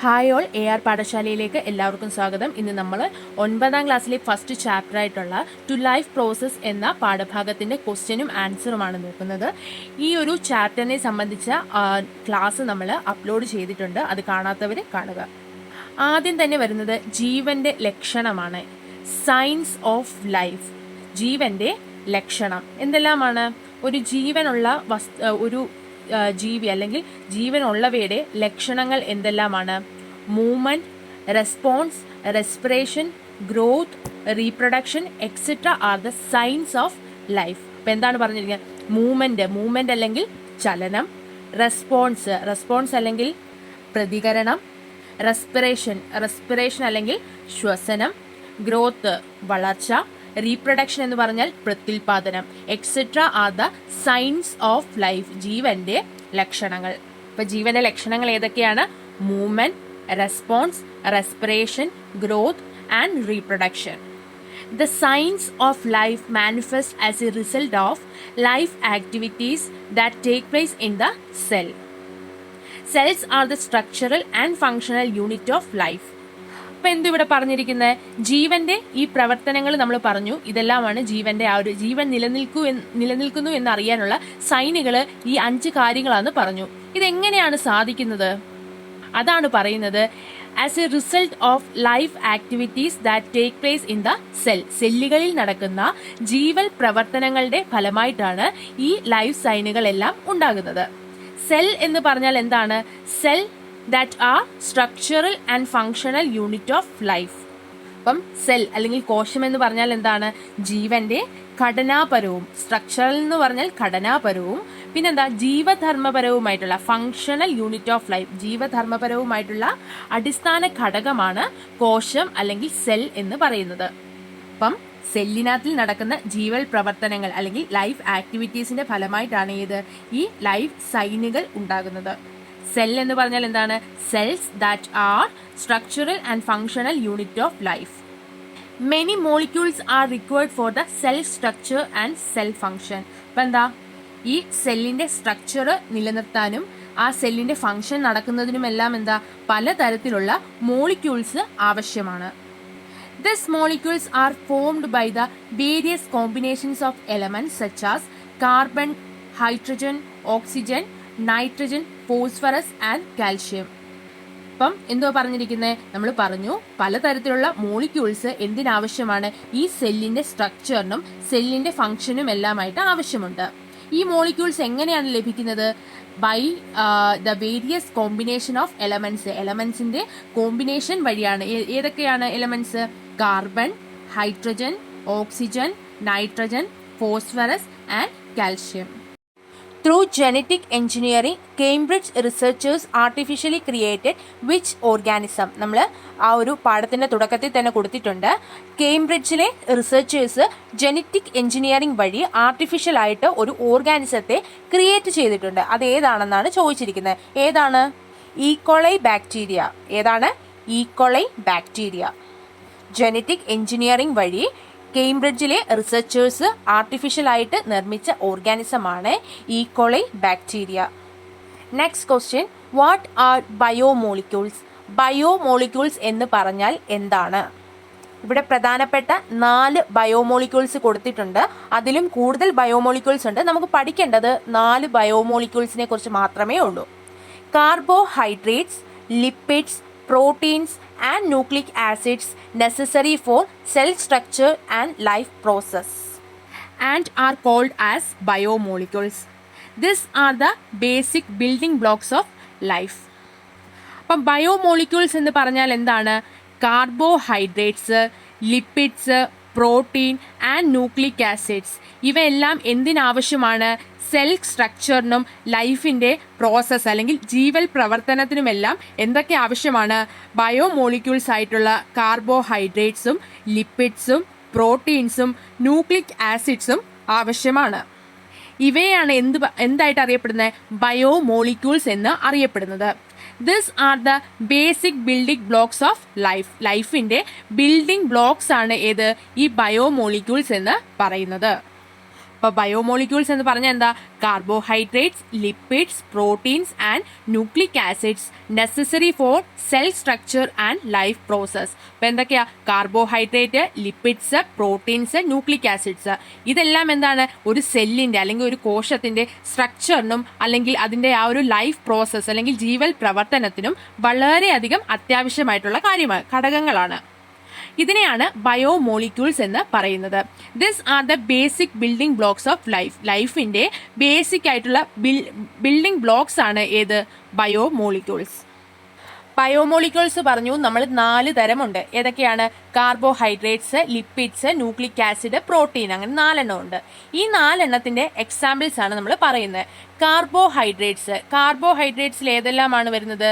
Hi all, AR പാഠശാലയിലേക്ക് എല്ലാവർക്കും സ്വാഗതം. ഇന്ന് നമ്മൾ 9ാം ക്ലാസ്സിലെ ഫസ്റ്റ് ചാപ്റ്റർ ആയിട്ടുള്ള ടു ലൈഫ് പ്രോസസ് എന്ന പാഠഭാഗത്തിന്റെ ക്വസ്റ്റ്യനും ആൻസറുമാണ് നോക്കുന്നത്. ഈ ഒരു ചാപ്റ്ററിനെ സംബന്ധിച്ച ക്ലാസ് നമ്മൾ അപ്ലോഡ് ചെയ്തിട്ടുണ്ട്. അത് കാണാത്തവർ കാണുക. ആദ്യം തന്നെ വരുന്നത് ജീവന്റെ ലക്ഷണമാണ്. Science of life. ജീവന്റെ ലക്ഷണം എന്തെല്ലാമാണ്? ഒരു ജീവനുള്ള ഒരു ജീവി അല്ലെങ്കിൽ ജീവനുള്ളവയുടെ ലക്ഷണങ്ങൾ എന്തെല്ലാമാണ്? Movement, response, respiration, growth, reproduction etcetera are the signs of life. അപ്പം എന്താണ് പറഞ്ഞിരിക്കുന്നത്? മൂവ്മെന്റ് അല്ലെങ്കിൽ ചലനം, റെസ്പോൺസ് അല്ലെങ്കിൽ പ്രതികരണം, റെസ്പിറേഷൻ അല്ലെങ്കിൽ ശ്വസനം, ഗ്രോത്ത് വളർച്ച, റീപ്രൊഡക്ഷൻ എന്ന് പറഞ്ഞാൽ പ്രത്യുൽപാദനം, etcetera are the signs of life. ജീവന്റെ ലക്ഷണങ്ങൾ. ഇപ്പൊ ജീവന്റെ ലക്ഷണങ്ങൾ ഏതൊക്കെയാണ്? Movement, response, respiration, growth and reproduction. The signs of life manifest as a result of life activities that take place in the cell. Cells are the structural and functional unit of life. അപ്പൊ എന്തിവിടെ പറഞ്ഞിരിക്കുന്നത്? ജീവന്റെ ഈ പ്രവർത്തനങ്ങൾ നമ്മൾ പറഞ്ഞു. ഇതെല്ലാമാണ് ജീവന്റെ ആ ഒരു ജീവൻ നിലനിൽക്കുന്നു എന്നറിയാനുള്ള സൈനുകൾ. ഈ 5 കാര്യങ്ങളാണ് പറഞ്ഞു. ഇതെങ്ങനെയാണ് സാധിക്കുന്നത്? അതാണ് പറയുന്നത്. As a result of life activities that take place in the cell. സെല്ലുകളിൽ നടക്കുന്ന ജീവൽ പ്രവർത്തനങ്ങളുടെ ഫലമായിട്ടാണ് ഈ ലൈഫ് സൈനുകളെല്ലാം ഉണ്ടാകുന്നത്. സെൽ എന്ന് പറഞ്ഞാൽ എന്താണ്? Cell that are structural and functional unit of life. അപ്പം സെൽ അല്ലെങ്കിൽ കോശം എന്ന് പറഞ്ഞാൽ എന്താണ്? ജീവന്റെ ഘടനാപരവും, സ്ട്രക്ചറൽ എന്ന് പറഞ്ഞാൽ ഘടനാപരവും, പിന്നെന്താ ജീവധർമ്മപരവുമായിട്ടുള്ള ഫങ്ഷണൽ യൂണിറ്റ് ഓഫ് ലൈഫ്. ജീവധർമ്മപരവുമായിട്ടുള്ള അടിസ്ഥാന ഘടകമാണ് കോശം അല്ലെങ്കിൽ സെൽ എന്ന് പറയുന്നത്. അപ്പം സെല്ലിനകത്തിൽ നടക്കുന്ന ജീവൽ പ്രവർത്തനങ്ങൾ അല്ലെങ്കിൽ ലൈഫ് ആക്ടിവിറ്റീസിന്റെ ഫലമായിട്ടാണ് ഈ ലൈഫ് സൈനുകൾ ഉണ്ടാകുന്നത്. സെൽ എന്ന് പറഞ്ഞാൽ എന്താണ്? Cells that are structural and functional unit of life. Many molecules are required for the cell structure and cell function. അപ്പൊ എന്താ? ഈ സെല്ലിന്റെ സ്ട്രക്ചർ നിലനിർത്താനും ആ സെല്ലിന്റെ ഫങ്ഷൻ നടക്കുന്നതിനുമെല്ലാം എന്താ പലതരത്തിലുള്ള മോളിക്യൂൾസ് ആവശ്യമാണ്. These molecules are formed by the various combinations of elements such as carbon, hydrogen, oxygen, nitrogen, phosphorus and calcium. അപ്പം എന്തോ പറഞ്ഞിരിക്കുന്നത്? നമ്മൾ പറഞ്ഞു പലതരത്തിലുള്ള മോളിക്യൂൾസ് എന്തിനാവശ്യമാണ്? ഈ സെല്ലിന്റെ സ്ട്രക്ചറിനും സെല്ലിന്റെ ഫംഗ്ഷനും എല്ലാമായിട്ട് ആവശ്യമുണ്ട്. ഈ മോളിക്യൂൾസ് എങ്ങനെയാണ് ലഭിക്കുന്നത്? By the various combination of elements. എലമെന്റ്സിന്റെ കോമ്പിനേഷൻ വഴിയാണ്. ഏതൊക്കെയാണ് elements? Carbon, hydrogen, oxygen, nitrogen, phosphorus and calcium. Through genetic engineering, Cambridge researchers artificially created which organism? നമ്മൾ ആ ഒരു പാഠത്തിന്റെ തുടക്കത്തിൽ തന്നെ കൊടുത്തിട്ടുണ്ട്. കേംബ്രിഡ്ജിലെ റിസർച്ചേഴ്സ് ജനറ്റിക് എഞ്ചിനീയറിംഗ് വഴി ആർട്ടിഫിഷ്യൽ ആയിട്ട് ഒരു ഓർഗാനിസത്തെ ക്രിയേറ്റ് ചെയ്തിട്ടുണ്ട്. അത് ഏതാണെന്നാണ് ചോദിച്ചിരിക്കുന്നത്. ഏതാണ്? E coli bacteria. ഏതാണ്? E coli bacteria. ജനറ്റിക് എഞ്ചിനീയറിംഗ് വഴി കേംബ്രിഡ്ജിലെ റിസർച്ചേഴ്സ് ആർട്ടിഫിഷ്യൽ ആയിട്ട് നിർമ്മിച്ച ഓർഗാനിസമാണ് E coli bacteria. Next question, what are biomolecules? Biomolecules എന്ന് പറഞ്ഞാൽ എന്താണ്? ഇവിടെ പ്രധാനപ്പെട്ട 4 ബയോമോളിക്യൂൾസ് കൊടുത്തിട്ടുണ്ട്. അതിലും കൂടുതൽ ബയോമോളിക്യൂൾസ് ഉണ്ട്. നമുക്ക് പഠിക്കേണ്ടത് 4 ബയോമോളിക്യൂൾസിനെ കുറിച്ച് മാത്രമേ ഉള്ളൂ. Carbohydrates, lipids, proteins and nucleic acids necessary for cell structure and life process and are called as biomolecules. These are the basic building blocks of life. അപ്പം ബയോമോളിക്യൂൾസ് എന്ന് പറഞ്ഞാൽ എന്താണ്? Carbohydrates, lipids, protein and nucleic acids ഇവയെല്ലാം എന്തിനാവശ്യമാണ്? Cell സ്ട്രക്ചറിനും ലൈഫിന്റെ process അല്ലെങ്കിൽ ജീവൽ പ്രവർത്തനത്തിനുമെല്ലാം എന്തൊക്കെ ആവശ്യമാണ്? Biomolecules ആയിട്ടുള്ള കാർബോഹൈഡ്രേറ്റ്സും ലിപ്പിഡ്സും പ്രോട്ടീൻസും ന്യൂക്ലിക് ആസിഡ്സും ആവശ്യമാണ്. ഇവയാണ് എന്തായിട്ട് അറിയപ്പെടുന്നത്? ബയോമോളിക്യൂൾസ് എന്ന് അറിയപ്പെടുന്നത്. This are the basic building blocks of life. ലൈഫിന്റെ ബിൽഡിംഗ് ബ്ലോക്സ് ആണ് ഈ ബയോമോളിക്യൂൾസ് എന്ന് പറയുന്നത്. അപ്പോൾ ബയോമോളിക്യൂൾസ് എന്ന് പറഞ്ഞാൽ എന്താ? Carbohydrates, lipids, proteins and nucleic acids necessary four cell structure and life process. അപ്പോൾ എന്തൊക്കെയാ? Carbohydrate, lipids, proteins, nucleic acids. ഇതെല്ലാം എന്താണ്? ഒരു സെല്ലിന്റെ അല്ലെങ്കിൽ ഒരു കോശത്തിന്റെ സ്ട്രക്ചറിനും അല്ലെങ്കിൽ അതിന്റെ ആ ഒരു ലൈഫ് പ്രോസസ് അല്ലെങ്കിൽ ജീവൽ പ്രവർത്തനത്തിനും വളരെയധികം അത്യാവശ്യമായിട്ടുള്ള ഘടകങ്ങളാണ്. ഇതിനെയാണ് ബയോമോളിക്യൂൾസ് എന്ന് പറയുന്നത്. This are the basic building blocks of life. ലൈഫിന്റെ ബേസിക് ആയിട്ടുള്ള ബിൽഡിംഗ് ബ്ലോക്സ് ആണ് ഏത്? ബയോമോളിക്യൂൾസ്. ബയോമോളിക്യൂൾസ് പറഞ്ഞു നമ്മൾ 4 തരമുണ്ട്. ഏതൊക്കെയാണ്? Carbohydrates, lipids, nucleic acid, protein, അങ്ങനെ 4 എണ്ണം ഉണ്ട്. ഈ 4 എണ്ണത്തിന്റെ എക്സാമ്പിൾസ് ആണ് നമ്മൾ പറയുന്നത്. കാർബോഹൈഡ്രേറ്റ്സിൽ ഏതെല്ലാമാണ് വരുന്നത്?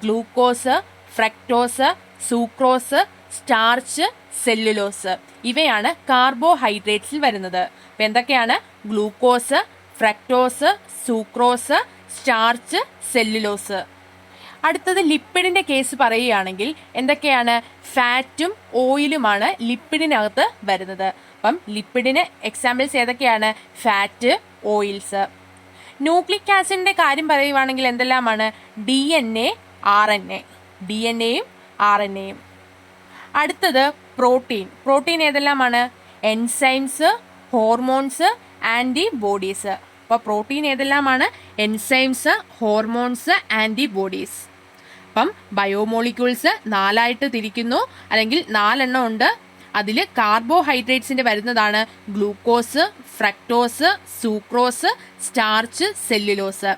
Glucose, fructose, sucrose, starch, cellulose. ഇവയാണ് കാർബോഹൈഡ്രേറ്റ്സിൽ വരുന്നത്. അപ്പൊ എന്തൊക്കെയാണ്? Glucose, fructose, sucrose, starch, cellulose. അടുത്തത് ലിപ്പിഡിന്റെ കേസ് പറയുകയാണെങ്കിൽ എന്തൊക്കെയാണ്? ഫാറ്റും ഓയിലുമാണ് ലിപ്പിഡിനകത്ത് വരുന്നത്. അപ്പം ലിപ്പിഡിന് എക്സാമ്പിൾസ് ഏതൊക്കെയാണ്? Fat, oils. ന്യൂക്ലിക് ആസിഡിന്റെ കാര്യം പറയുവാണെങ്കിൽ എന്തെല്ലാമാണ്? DNA, RNA. DNAയും RNAയും. അടുത്തത് പ്രോട്ടീൻ ഏതെല്ലാമാണ്? Enzymes, hormones, antibodies. അപ്പോൾ പ്രോട്ടീൻ ഏതെല്ലാമാണ്? Enzymes, hormones, antibodies. അപ്പം ബയോമോളിക്യൂൾസ് 4ആയിട്ട് തിരിക്കുന്നു, അല്ലെങ്കിൽ 4 എണ്ണം ഉണ്ട്. അതിൽ കാർബോഹൈഡ്രേറ്റ്സിന്റെ വരുന്നതാണ് glucose, fructose, sucrose, starch, cellulose.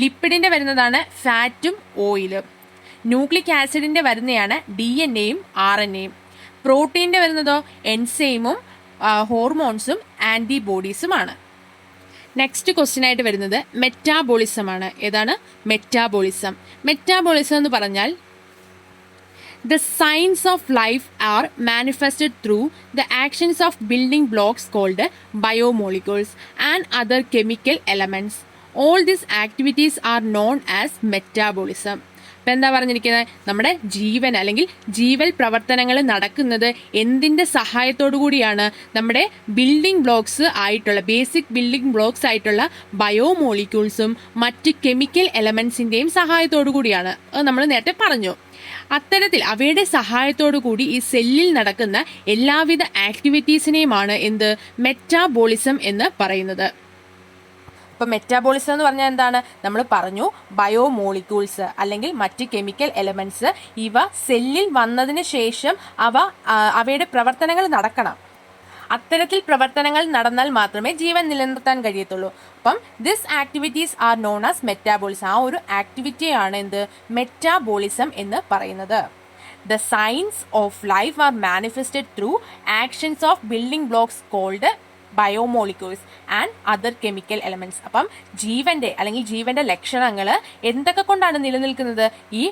ലിപ്പിഡിന്റെ വരുന്നതാണ് ഫാറ്റും ഓയിലും. ന്യൂക്ലിക് ആസിഡിന്റെ വരുന്നതാണ് DNAയും RNAയും. പ്രോട്ടീന്റെ വരുന്നതോ എൻസൈമും ഹോർമോൺസും ആന്റിബോഡീസുമാണ്. നെക്സ്റ്റ് ക്വസ്റ്റ്യൻ ആയിട്ട് വരുന്നത് മെറ്റാബോളിസം ആണ്. ഏതാണ്? മെറ്റാബോളിസം. മെറ്റാബോളിസം എന്ന് പറഞ്ഞാൽ the signs of life are manifested through the actions of building blocks called biomolecules and other chemical elements. All these activities are known as metabolism. ഇപ്പം എന്താ പറഞ്ഞിരിക്കുന്നത്? നമ്മുടെ ജീവൻ അല്ലെങ്കിൽ ജീവൽ പ്രവർത്തനങ്ങൾ നടക്കുന്നത് എന്തിന്റെ സഹായത്തോടു കൂടിയാണ്? നമ്മുടെ ബിൽഡിംഗ് ബ്ലോക്സ് ആയിട്ടുള്ള ബേസിക് ബിൽഡിംഗ് ബ്ലോക്സ് ആയിട്ടുള്ള ബയോമോളിക്യൂൾസും മറ്റ് കെമിക്കൽ എലമെന്റ്സിന്റെയും സഹായത്തോടു കൂടിയാണ്. അത് നമ്മൾ നേരത്തെ പറഞ്ഞു. അത്തരത്തിൽ അവയുടെ സഹായത്തോടു കൂടി ഈ സെല്ലിൽ നടക്കുന്ന എല്ലാവിധ ആക്ടിവിറ്റീസിനെയുമാണ് എന്ത്? മെറ്റാബോളിസം എന്ന് പറയുന്നത്. ഇപ്പം മെറ്റാബോളിസം എന്ന് പറഞ്ഞാൽ എന്താണ്? നമ്മൾ പറഞ്ഞു ബയോമോളിക്യൂൾസ് അല്ലെങ്കിൽ മറ്റ് കെമിക്കൽ എലമെന്റ്സ് ഇവ സെല്ലിൽ വന്നതിന് ശേഷം അവയുടെ പ്രവർത്തനങ്ങൾ നടക്കണം. അത്തരത്തിൽ പ്രവർത്തനങ്ങൾ നടന്നാൽ മാത്രമേ ജീവൻ നിലനിർത്താൻ കഴിയത്തുള്ളൂ. അപ്പം this activities are known as metabolism. ആ ഒരു ആക്ടിവിറ്റിയാണ് എന്ത്? മെറ്റാബോളിസം എന്ന് പറയുന്നത്. The signs of life are manifested through actions of building blocks called biomolecules and other chemical elements. അപ്പം ജീവന്റെ ലക്ഷണങ്ങൾ എന്തൊക്കെ കൊണ്ടാണ് നിലനിൽക്കുന്നത്? ഈ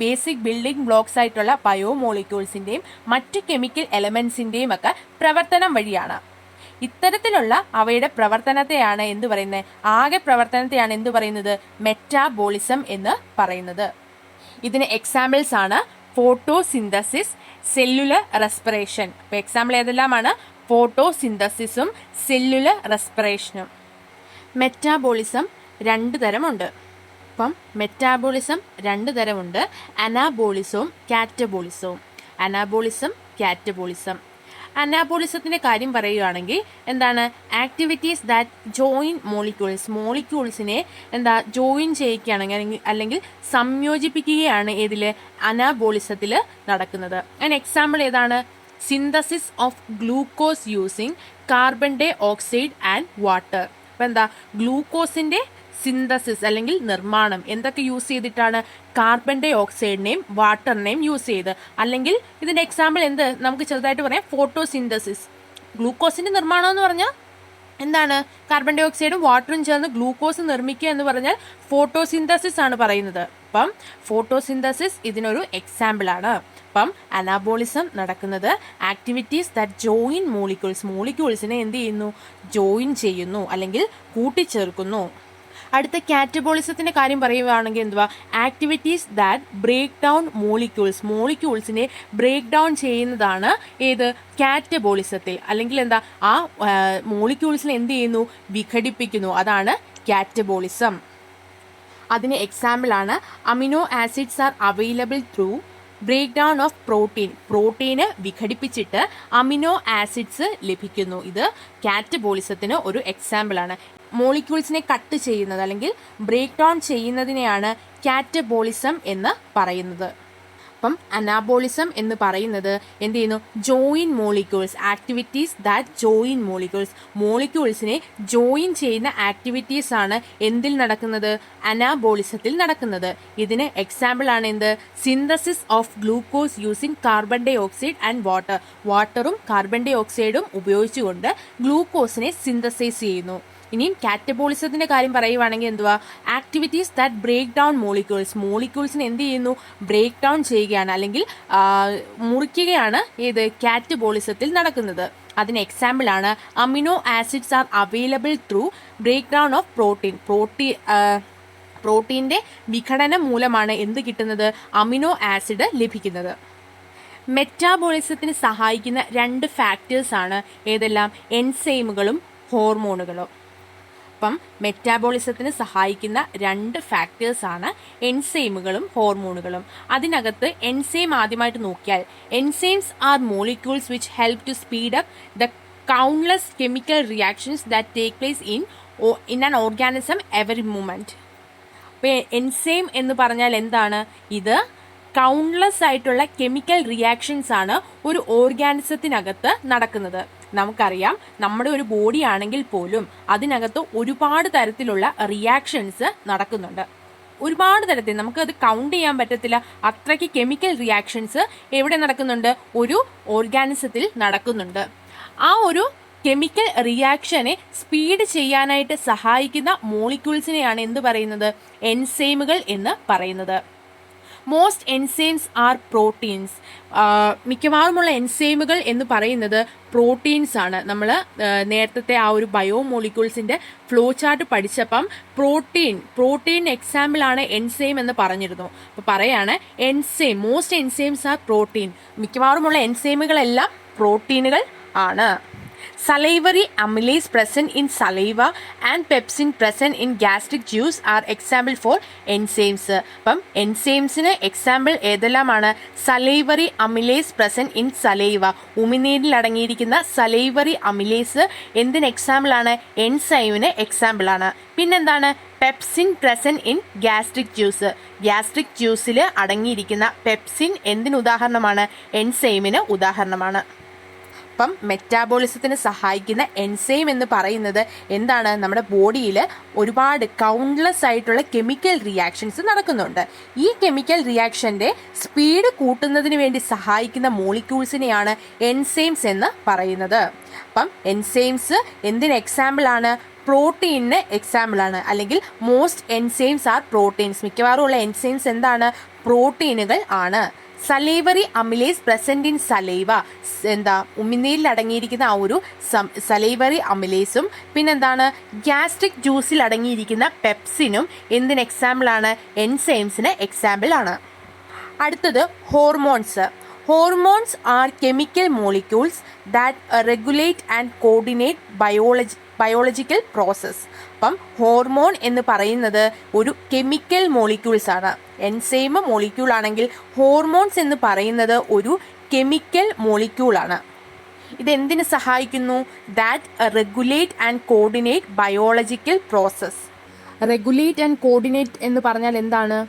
ബേസിക് ബിൽഡിംഗ് ബ്ലോക്സ് ആയിട്ടുള്ള ബയോമോളിക്യൂൾസിന്റെയും മറ്റ് കെമിക്കൽ എലമെന്റ്സിന്റെയും ഒക്കെ പ്രവർത്തനം വഴിയാണ്. ഇത്തരത്തിലുള്ള അവയുടെ പ്രവർത്തനത്തെയാണ് എന്ത് പറയുന്നത്? ആകെ പ്രവർത്തനത്തെയാണ് എന്ത് പറയുന്നത്? മെറ്റാബോളിസം എന്ന് പറയുന്നത്. ഇതിന് എക്സാമ്പിൾസ് ആണ് ഫോട്ടോസിന്തസിസ്, സെല്ലുലർ റെസ്പിറേഷൻ. അപ്പോൾ എക്സാമ്പിൾ ഏതെല്ലാമാണ്? ഫോട്ടോസിന്തസിസും സെല്ലുലർ റെസ്പിറേഷനും. മെറ്റാബോളിസം 2 തരമുണ്ട്. അപ്പം മെറ്റാബോളിസം 2 തരമുണ്ട്. അനാബോളിസവും കാറ്റബോളിസവും. കാറ്റബോളിസം. അനാബോളിസത്തിന്റെ കാര്യം പറയുകയാണെങ്കിൽ എന്താണ്? ആക്ടിവിറ്റീസ് ദാറ്റ് ജോയിൻ മോളിക്യൂൾസിനെ ജോയിൻ ചെയ്യിക്കുകയാണെങ്കിൽ അല്ലെങ്കിൽ സംയോജിപ്പിക്കുകയാണ് ഇതില് അനാബോളിസത്തിൽ നടക്കുന്നത്. അതിന് എക്സാമ്പിൾ ഏതാണ്? Synthesis of glucose using carbon dioxide and water. അപ്പം എന്താ? ഗ്ലൂക്കോസിന്റെ സിന്തസിസ് അല്ലെങ്കിൽ നിർമ്മാണം എന്തൊക്കെ യൂസ് ചെയ്തിട്ടാണ്? കാർബൺ ഡൈ ഓക്സൈഡിനെയും വാട്ടറിനെയും യൂസ് ചെയ്ത്. അല്ലെങ്കിൽ ഇതിന്റെ എക്സാമ്പിൾ എന്ത്? നമുക്ക് ചെറുതായിട്ട് പറയാം. ഫോട്ടോസിന്തസിസ്. ഗ്ലൂക്കോസിന്റെ നിർമ്മാണം എന്ന് പറഞ്ഞാൽ എന്താണ്? കാർബൺ ഡൈ ഓക്സൈഡും വാട്ടറും ചേർന്ന് ഗ്ലൂക്കോസ് നിർമ്മിക്കുക എന്ന് പറഞ്ഞാൽ ഫോട്ടോസിന്തസിസ് ആണ് പറയുന്നത്. അപ്പം ഫോട്ടോസിന്തസിസ് ഇതിനൊരു എക്സാമ്പിൾ ആണ്. അപ്പം അനാബോളിസം നടക്കുന്നത് ആക്ടിവിറ്റീസ് ദാറ്റ് ജോയിൻ മോളിക്യൂൾസിനെ എന്ത് ചെയ്യുന്നു? ജോയിൻ ചെയ്യുന്നു അല്ലെങ്കിൽ കൂട്ടിച്ചേർക്കുന്നു. അടുത്ത കാറ്റബോളിസത്തിന്റെ കാര്യം പറയുകയാണെങ്കിൽ എന്തുവാ, ആക്ടിവിറ്റീസ് ദാറ്റ് ബ്രേക്ക് ഡൗൺ മോളിക്യൂൾസിനെ ബ്രേക്ക് ഡൗൺ ചെയ്യുന്നതാണ് ഏത്, കാറ്റബോളിസത്തിൽ. അല്ലെങ്കിൽ എന്താ, ആ മോളിക്യൂൾസിനെ എന്ത് ചെയ്യുന്നു, വിഘടിപ്പിക്കുന്നു, അതാണ് കാറ്റബോളിസം. അതിന് എക്സാമ്പിൾ ആണ് amino acids are available through break down of പ്രോട്ടീന് വിഘടിപ്പിച്ചിട്ട് അമിനോ ആസിഡ്സ് ലഭിക്കുന്നു. ഇത് കാറ്റബോളിസത്തിന് ഒരു എക്സാമ്പിൾ ആണ്. മോളിക്യൂൾസിനെ കട്ട് ചെയ്യുന്നത് അല്ലെങ്കിൽ ബ്രേക്ക് ഡൗൺ ചെയ്യുന്നതിനെയാണ് കാറ്റബോളിസം എന്ന് പറയുന്നത്. അപ്പം അനാബോളിസം എന്ന് പറയുന്നത് എന്ത് ചെയ്യുന്നു, join molecules, activities that join മോളിക്യൂൾസിനെ ജോയിൻ ചെയ്യുന്ന ആക്ടിവിറ്റീസ് ആണ് എന്തിൽ നടക്കുന്നത്, അനാബോളിസത്തിൽ നടക്കുന്നത്. ഇതിന് എക്സാമ്പിൾ ആണ് എന്ത്, synthesis of glucose using carbon dioxide and വാട്ടറും കാർബൺ ഡൈ ഓക്സൈഡും ഉപയോഗിച്ചുകൊണ്ട് ഗ്ലൂക്കോസിനെ സിന്തസൈസ് ചെയ്യുന്നു. ഇനിയും കാറ്റബോളിസത്തിന്റെ കാര്യം പറയുവാണെങ്കിൽ എന്തുവാ, ആക്ടിവിറ്റീസ് ദാറ്റ് ബ്രേക്ക് ഡൗൺ മോളിക്യൂൾസിനെ എന്ത് ചെയ്യുന്നു, ബ്രേക്ക് ഡൗൺ ചെയ്യുകയാണ് അല്ലെങ്കിൽ മുറിക്കുകയാണ് ഏത്, കാറ്റബോളിസത്തിൽ നടക്കുന്നത്. അതിന് എക്സാമ്പിൾ ആണ് amino acids are available through break down of പ്രോട്ടീന്റെ വിഘടനം മൂലമാണ് എന്ത് കിട്ടുന്നത്, അമിനോ ആസിഡ് ലഭിക്കുന്നത്. മെറ്റാബോളിസത്തിന് സഹായിക്കുന്ന 2 ഫാക്ടേഴ്സ് ആണ് ഏതെല്ലാം, എൻസൈമുകളും ഹോർമോണുകളും. അപ്പം മെറ്റാബോളിസത്തിന് സഹായിക്കുന്ന 2 ഫാക്ടേഴ്സ് ആണ് എൻസൈമുകളും ഹോർമോണുകളും. അതിനകത്ത് എൻസൈം ആദ്യമായിട്ട് നോക്കിയാൽ, enzymes are molecules which help to speed up the countless chemical reactions that take place in an organism every moment. അപ്പോൾ എൻസൈം എന്ന് പറഞ്ഞാൽ എന്താണ്, ഇത് കൗണ്ട്ലെസ് ആയിട്ടുള്ള കെമിക്കൽ റിയാക്ഷൻസ് ആണ് ഒരു ഓർഗാനിസത്തിനകത്ത് നടക്കുന്നത്. നമുക്കറിയാം, നമ്മുടെ ഒരു ബോഡി ആണെങ്കിൽ പോലും അതിനകത്ത് ഒരുപാട് തരത്തിലുള്ള റിയാക്ഷൻസ് നടക്കുന്നുണ്ട്. ഒരുപാട് തരത്തിൽ നമുക്കത് കൗണ്ട് ചെയ്യാൻ പറ്റത്തില്ല, അത്രയ്ക്ക് കെമിക്കൽ റിയാക്ഷൻസ് എവിടെ നടക്കുന്നുണ്ട്, ഒരു ഓർഗാനിസത്തിൽ നടക്കുന്നുണ്ട്. ആ ഒരു കെമിക്കൽ റിയാക്ഷനെ സ്പീഡ് ചെയ്യാനായിട്ട് സഹായിക്കുന്ന മോളിക്യൂൾസിനെയാണ് എന്ത് പറയുന്നത്, എൻസൈമുകൾ എന്ന് പറയുന്നത്. Most enzymes are proteins. മിക്കവാറുമുള്ള എൻസൈമുകൾ എന്ന് പറയുന്നത് പ്രോട്ടീൻസ് ആണ്. നമ്മൾ നേരത്തെ ആ ഒരു ബയോമോളിക്യൂൾസിന്റെ ഫ്ലോ ചാർട്ട് പഠിച്ചപ്പം പ്രോട്ടീൻ എക്സാമ്പിൾ ആണ് എൻസൈം എന്ന് പറഞ്ഞിരുന്നു. അപ്പോൾ പറയാണ് enzyme, most enzymes are protein. മിക്കവാറുമുള്ള എൻസൈമുകളെല്ലാം പ്രോട്ടീനുകൾ ആണ്. Salivary amylase present in saliva and pepsin present in gastric juice are example for enzymes. അപ്പം എൻസൈംസിന് എക്സാമ്പിൾ ഏതെല്ലാമാണ്, salivary amylase present in saliva, ഉമിനീരിൽ അടങ്ങിയിരിക്കുന്ന സലൈവറി അമിലേസ് എന്തിന് എക്സാമ്പിൾ ആണ്, എൻസൈമിന് എക്സാമ്പിൾ ആണ്. പിന്നെന്താണ്, പെപ്സിൻ പ്രസന്റ് ഇൻ ഗാസ്ട്രിക് ജ്യൂസിൽ അടങ്ങിയിരിക്കുന്ന പെപ്സിൻ എന്തിന് ഉദാഹരണമാണ്, എൻസൈമിന് ഉദാഹരണമാണ്. അപ്പം മെറ്റാബോളിസത്തിന് സഹായിക്കുന്ന എൻസൈം എന്ന് പറയുന്നത് എന്താണ്, നമ്മുടെ ബോഡിയിൽ ഒരുപാട് കൗണ്ട്ലെസ് ആയിട്ടുള്ള കെമിക്കൽ റിയാക്ഷൻസ് നടക്കുന്നുണ്ട്. ഈ കെമിക്കൽ റിയാക്ഷന്റെ സ്പീഡ് കൂട്ടുന്നതിന് വേണ്ടി സഹായിക്കുന്ന മോളിക്യൂൾസിനെയാണ് എൻസൈംസ് എന്ന് പറയുന്നത്. അപ്പം എൻസൈംസ് എന്തിന് എക്സാമ്പിൾ ആണ്, പ്രോട്ടീനിന് എക്സാമ്പിൾ ആണ്. അല്ലെങ്കിൽ മോസ്റ്റ് എൻസൈംസ് ആർ പ്രോട്ടീൻസ്. മിക്കവാറും ഉള്ള എൻസൈംസ് എന്താണ്, പ്രോട്ടീനുകൾ ആണ്. Salivary amylase present in saliva, എന്താ ഉമിനീരിൽ അടങ്ങിയിരിക്കുന്ന ആ ഒരു സലൈവറി അമിലേസും പിന്നെന്താണ് ഗ്യാസ്ട്രിക് ജ്യൂസിൽ അടങ്ങിയിരിക്കുന്ന പെപ്സിനും എന്തിന് എക്സാമ്പിൾ ആണ്, എൻസൈംസിന് എക്സാമ്പിൾ ആണ്. അടുത്തത് hormones are chemical molecules that regulate and coordinate biological process. അപ്പം ഹോർമോൺ എന്ന് പറയുന്നത് ഒരു കെമിക്കൽ മോളിക്യൂൾസ് ആണ്. എൻസൈം മോളിക്യൂൾ ആണെങ്കിൽ ഹോർമോൺസ് എന്ന് പറയുന്നത് ഒരു കെമിക്കൽ മോളിക്യൂൾ ആണ്. ഇതെന്തിന് സഹായിക്കുന്നു, that regulate and coordinate biological process. Regulate and coordinate എന്ന് പറഞ്ഞാൽ എന്താണ്,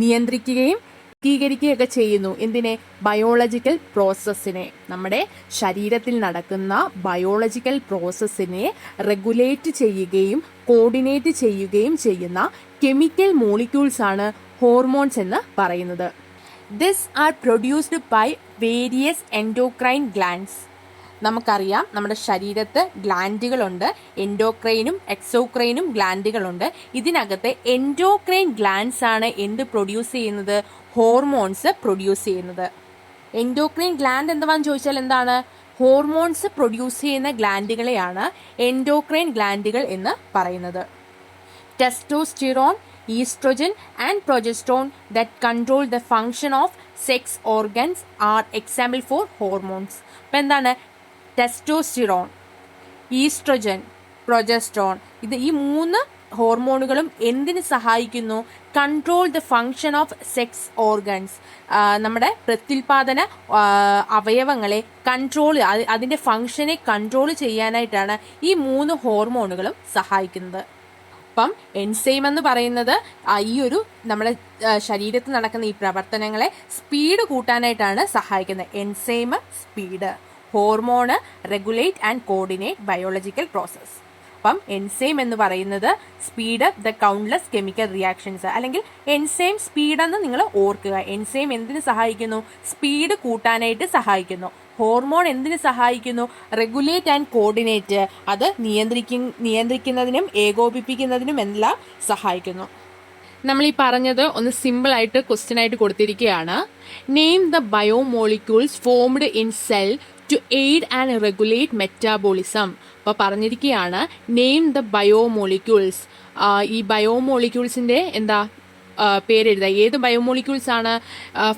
നിയന്ത്രിക്കുകയും ഏകീകരിക്കുകയൊക്കെ ചെയ്യുന്നു. എന്തിനെ, ബയോളജിക്കൽ പ്രോസസ്സിനെ. നമ്മുടെ ശരീരത്തിൽ നടക്കുന്ന ബയോളജിക്കൽ പ്രോസസ്സിനെ റെഗുലേറ്റ് ചെയ്യുകയും കോർഡിനേറ്റ് ചെയ്യുകയും ചെയ്യുന്ന കെമിക്കൽ മോളിക്യൂൾസ് ആണ് ഹോർമോൺസ് എന്ന് പറയുന്നത്. This are produced by various endocrine glands. നമുക്കറിയാം, നമ്മുടെ ശരീരത്ത് ഗ്ലാൻഡുകളുണ്ട്, എൻഡോക്രൈനും എക്സോക്രൈനും ഗ്ലാൻഡുകളുണ്ട്. ഇതിനകത്ത് എൻഡോക്രൈൻ ഗ്ലാൻഡ്സ് ആണ് എന്ത് പ്രൊഡ്യൂസ് ചെയ്യുന്നത്, ഹോർമോൺസ് പ്രൊഡ്യൂസ് ചെയ്യുന്നത്. എൻഡോക്രൈൻ ഗ്ലാൻഡ് എന്താണെന്ന് ചോദിച്ചാൽ എന്താണ്, ഹോർമോൺസ് പ്രൊഡ്യൂസ് ചെയ്യുന്ന ഗ്ലാൻഡുകളെയാണ് എൻഡോക്രൈൻ ഗ്ലാൻഡുകൾ എന്ന് പറയുന്നത്. testosterone, estrogen and progesterone that control the function of sex organs are example for hormones. അപ്പോൾ എന്താണ് ടെസ്റ്റോസ്റ്റിറോൺ, ഈസ്ട്രജൻ, പ്രൊജസ്ട്രോൺ, ഈ 3 ഹോർമോണുകളും എന്തിന് സഹായിക്കുന്നു? Control the function of sex organs, നമ്മുടെ പ്രത്യുൽപാദന അവയവങ്ങളെ കൺട്രോൾ, അതിൻ്റെ ഫങ്ഷനെ കൺട്രോൾ ചെയ്യാനായിട്ടാണ് ഈ 3 ഹോർമോണുകളും സഹായിക്കുന്നത്. അപ്പം എൻസൈം എന്ന് പറയുന്നത് ഈ ഒരു നമ്മുടെ ശരീരത്തിൽ നടക്കുന്ന ഈ പ്രവർത്തനങ്ങളെ സ്പീഡ് കൂട്ടാനായിട്ടാണ് സഹായിക്കുന്നത്. Enzyme speed, hormone regulate and coordinate biological process. അപ്പം എൻസൈം എന്ന് പറയുന്നത് speed the countless chemical reactions, അല്ലെങ്കിൽ എൻസൈം സ്പീഡെന്ന് നിങ്ങൾ ഓർക്കുക. എൻസൈം എന്തിന് സഹായിക്കുന്നു? സ്പീഡ് കൂട്ടാനായിട്ട് സഹായിക്കുന്നു. ഹോർമോൺ എന്തിന് സഹായിക്കുന്നു? റെഗുലേറ്റ് ആൻഡ് കോർഡിനേറ്റ്, അത് നിയന്ത്രിക്കുന്നതിനും ഏകോപിപ്പിക്കുന്നതിനും എല്ലാം സഹായിക്കുന്നു. നമ്മൾ ഈ പറഞ്ഞത് ഒന്ന് സിമ്പിൾ ആയിട്ട് ക്വസ്റ്റ്യൻ ആയിട്ട് കൊടുത്തിരിക്കുകയാണ്. Name the biomolecules formed in cell to aid and regulate metabolism. അപ്പോൾ പറഞ്ഞിരിക്കുകയാണ് നെയിം ദ ബയോമോളിക്യൂൾസ്. ഈ ബയോമോളിക്യൂൾസിന്റെ പേരെഴുതുക. ഏത് ബയോമോളിക്യൂൾസ് ആണ്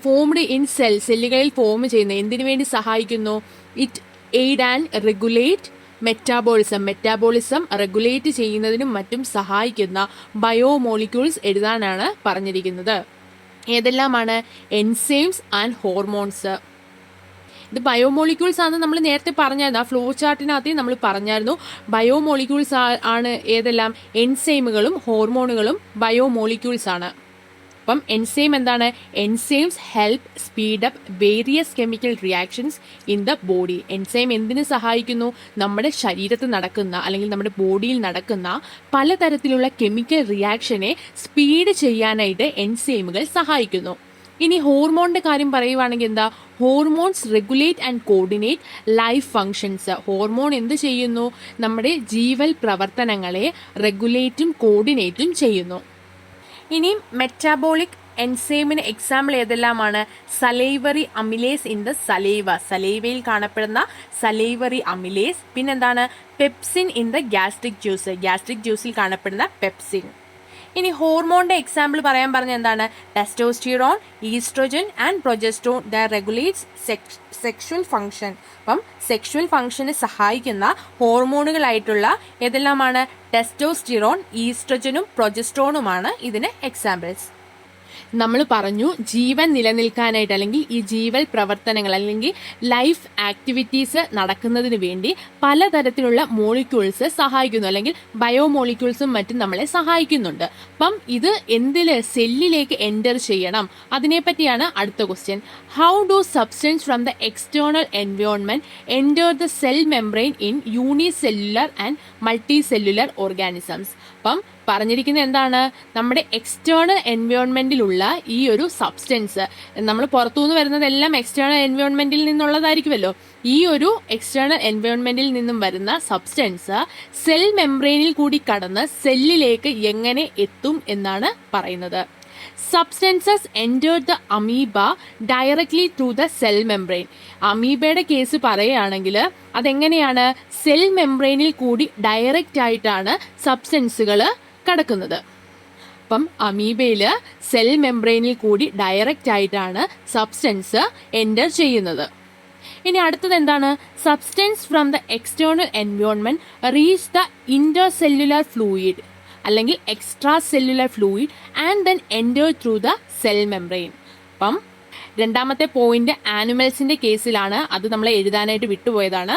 ഫോംഡ് ഇൻ സെല്ലുകളിൽ ഫോം ചെയ്യുന്നത്? എന്തിനു വേണ്ടി സഹായിക്കുന്നു? It aid and regulate metabolism regulate ചെയ്യുന്നതിനും മറ്റും സഹായിക്കുന്ന ബയോമോളിക്യൂൾസ് എഴുതാനാണ് പറഞ്ഞിരിക്കുന്നത്. ഏതെല്ലാമാണ്? Enzymes and hormones. ഇത് ബയോമോളിക്യൂൾസ് ആണെന്ന് നമ്മൾ നേരത്തെ പറഞ്ഞായിരുന്നു. ആ ഫ്ലോ ചാർട്ടിനകത്ത് നമ്മൾ പറഞ്ഞായിരുന്നു ബയോമോളിക്യൂൾസ് ആണ് ഏതെല്ലാം? എൻസൈമുകളും ഹോർമോണുകളും ബയോമോളിക്യൂൾസ് ആണ്. അപ്പം എൻസൈം എന്താണ്? Enzymes help speed up various chemical reactions in the body. Enzyme എന്തിനു സഹായിക്കുന്നു? നമ്മുടെ ശരീരത്തിൽ നടക്കുന്ന അല്ലെങ്കിൽ നമ്മുടെ ബോഡിയിൽ നടക്കുന്ന പലതരത്തിലുള്ള കെമിക്കൽ റിയാക്ഷനെ സ്പീഡ് ചെയ്യാനായിട്ട് എൻസൈമുകൾ സഹായിക്കുന്നു. ഇനി ഹോർമോണിന്റെ കാര്യം പറയുവാണെങ്കിൽ എന്താ? Hormones regulate and coordinate life functions. Hormone എന്ത് ചെയ്യുന്നു? നമ്മുടെ ജീവൽ പ്രവർത്തനങ്ങളെ റെഗുലേറ്റും കോർഡിനേറ്റും ചെയ്യുന്നു. ഇനി മെറ്റാബോളിക് എൻസൈമിന് എക്സാമ്പിൾ ഏതെല്ലാമാണ്? സലൈവറി അമിലേസ് ഇൻ ദ സലൈവയിൽ കാണപ്പെടുന്ന സലൈവറി അമിലേസ്. പിന്നെന്താണ്? പെപ്സിൻ ഇൻ ദ ഗ്യാസ്ട്രിക് ജ്യൂസിൽ കാണപ്പെടുന്ന പെപ്സിൻ. ഇനി ഹോർമോണിന്റെ എക്സാമ്പിൾ പറയാൻ പറഞ്ഞ എന്താണ്? Testosterone, oestrogen and progesterone the regulates sexual function. അപ്പം സെക്ഷുവൽ ഫംഗ്ഷന് സഹായിക്കുന്ന ഹോർമോണുകളായിട്ടുള്ള ഏതെല്ലാമാണ്? ടെസ്റ്റോസ്റ്റിറോൺ, ഈസ്ട്രോജനും പ്രൊജസ്ട്രോണുമാണ് ഇതിന് എക്സാമ്പിൾസ്. നമ്മൾ പറഞ്ഞു ജീവൻ നിലനിൽക്കാനായിട്ട് അല്ലെങ്കിൽ ഈ ജീവൽ പ്രവർത്തനങ്ങൾ അല്ലെങ്കിൽ ലൈഫ് ആക്ടിവിറ്റീസ് നടക്കുന്നതിന് വേണ്ടി പലതരത്തിലുള്ള മോളിക്യൂൾസ് സഹായിക്കുന്നു, അല്ലെങ്കിൽ ബയോമോളിക്യൂൾസും മറ്റും നമ്മളെ സഹായിക്കുന്നുണ്ട്. അപ്പം ഇത് സെല്ലിലേക്ക് എൻറ്റർ ചെയ്യണം. അതിനെപ്പറ്റിയാണ് അടുത്ത question. How do substance from the external environment enter the cell membrane in unicellular and multi cellular organisms? അപ്പം പറഞ്ഞിരിക്കുന്നത് എന്താണ്? നമ്മുടെ എക്സ്റ്റേണൽ എൻവയോൺമെന്റിലുള്ള ഈ ഒരു സബ്സ്റ്റൻസ്, നമ്മൾ പുറത്തുനിന്ന് വരുന്നതെല്ലാം എക്സ്റ്റേണൽ എൻവയോൺമെന്റിൽ നിന്നുള്ളതായിരിക്കുമല്ലോ. ഈ ഒരു എക്സ്റ്റേണൽ എൻവയോൺമെന്റിൽ നിന്നും വരുന്ന സബ്സ്റ്റൻസ് സെൽ മെംബ്രെയിനിൽ കൂടി കടന്ന് സെല്ലിലേക്ക് എങ്ങനെ എത്തും എന്നാണ് പറയുന്നത്. Substances enter the amoeba directly through the cell membrane. അമീബയുടെ കേസ് പറയുകയാണെങ്കിൽ അതെങ്ങനെയാണ്? സെൽ മെംബ്രെയിനിൽ കൂടി ഡയറക്റ്റ് ആയിട്ടാണ് സബ്സ്റ്റൻസുകൾ കടക്കുന്നത്. അപ്പം അമീബയില് സെൽ മെംബ്രെയിനിൽ കൂടി ഡയറക്റ്റ് ആയിട്ടാണ് സബ്സ്റ്റൻസ് എൻറ്റർ ചെയ്യുന്നത്. ഇനി അടുത്തത് എന്താണ്? Substance from the external environment reach the intercellular fluid അല്ലെങ്കിൽ extra cellular fluid and then enter through the cell membrane. അപ്പം രണ്ടാമത്തെ പോയിന്റ് ആനിമൽസിന്റെ കേസിലാണ്, അത് നമ്മൾ എഴുതാനായിട്ട് വിട്ടുപോയതാണ്.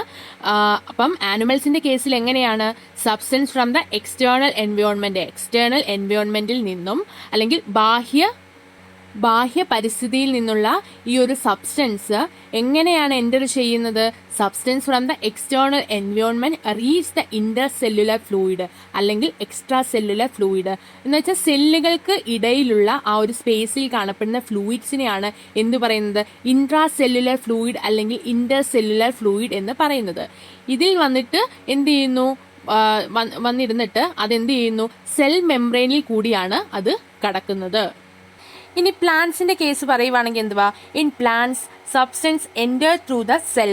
അപ്പം ആനിമൽസിന്റെ കേസിൽ എങ്ങനെയാണ്? സബ്സ്റ്റൻസ് ഫ്രം ദ എക്സ്റ്റേണൽ എൻവയോൺമെന്റിൽ നിന്നും അല്ലെങ്കിൽ ബാഹ്യ പരിസ്ഥിതിയിൽ നിന്നുള്ള ഈ ഒരു സബ്സ്റ്റൻസ് എങ്ങനെയാണ് എൻറ്റർ ചെയ്യുന്നത്? Substance from the external environment reach the intercellular fluid അല്ലെങ്കിൽ എക്സ്ട്രാ സെല്ലുലാർ ഫ്ലൂയിഡ് എന്ന് വെച്ചാൽ സെല്ലുകൾക്ക് ഇടയിലുള്ള ആ ഒരു സ്പേസിൽ കാണപ്പെടുന്ന ഫ്ലൂയിഡ്സിനെയാണ് എന്ത് പറയുന്നത്? ഇൻട്രാ സെല്ലുലാർ ഫ്ലൂയിഡ് അല്ലെങ്കിൽ ഇന്റർസെല്ലുലാർ ഫ്ലൂയിഡ് എന്ന് പറയുന്നത്. ഇതിൽ വന്നിട്ട് എന്ത് ചെയ്യുന്നു? വന്നിരുന്നിട്ട് അതെന്ത് ചെയ്യുന്നു? സെൽ മെംബ്രെയിനിൽ കൂടിയാണ് അത് കടക്കുന്നത്. ഇനി പ്ലാന്റ്സിന്റെ കേസ് പറയുവാണെങ്കിൽ എന്തുവാ? In plants substance enter through the cell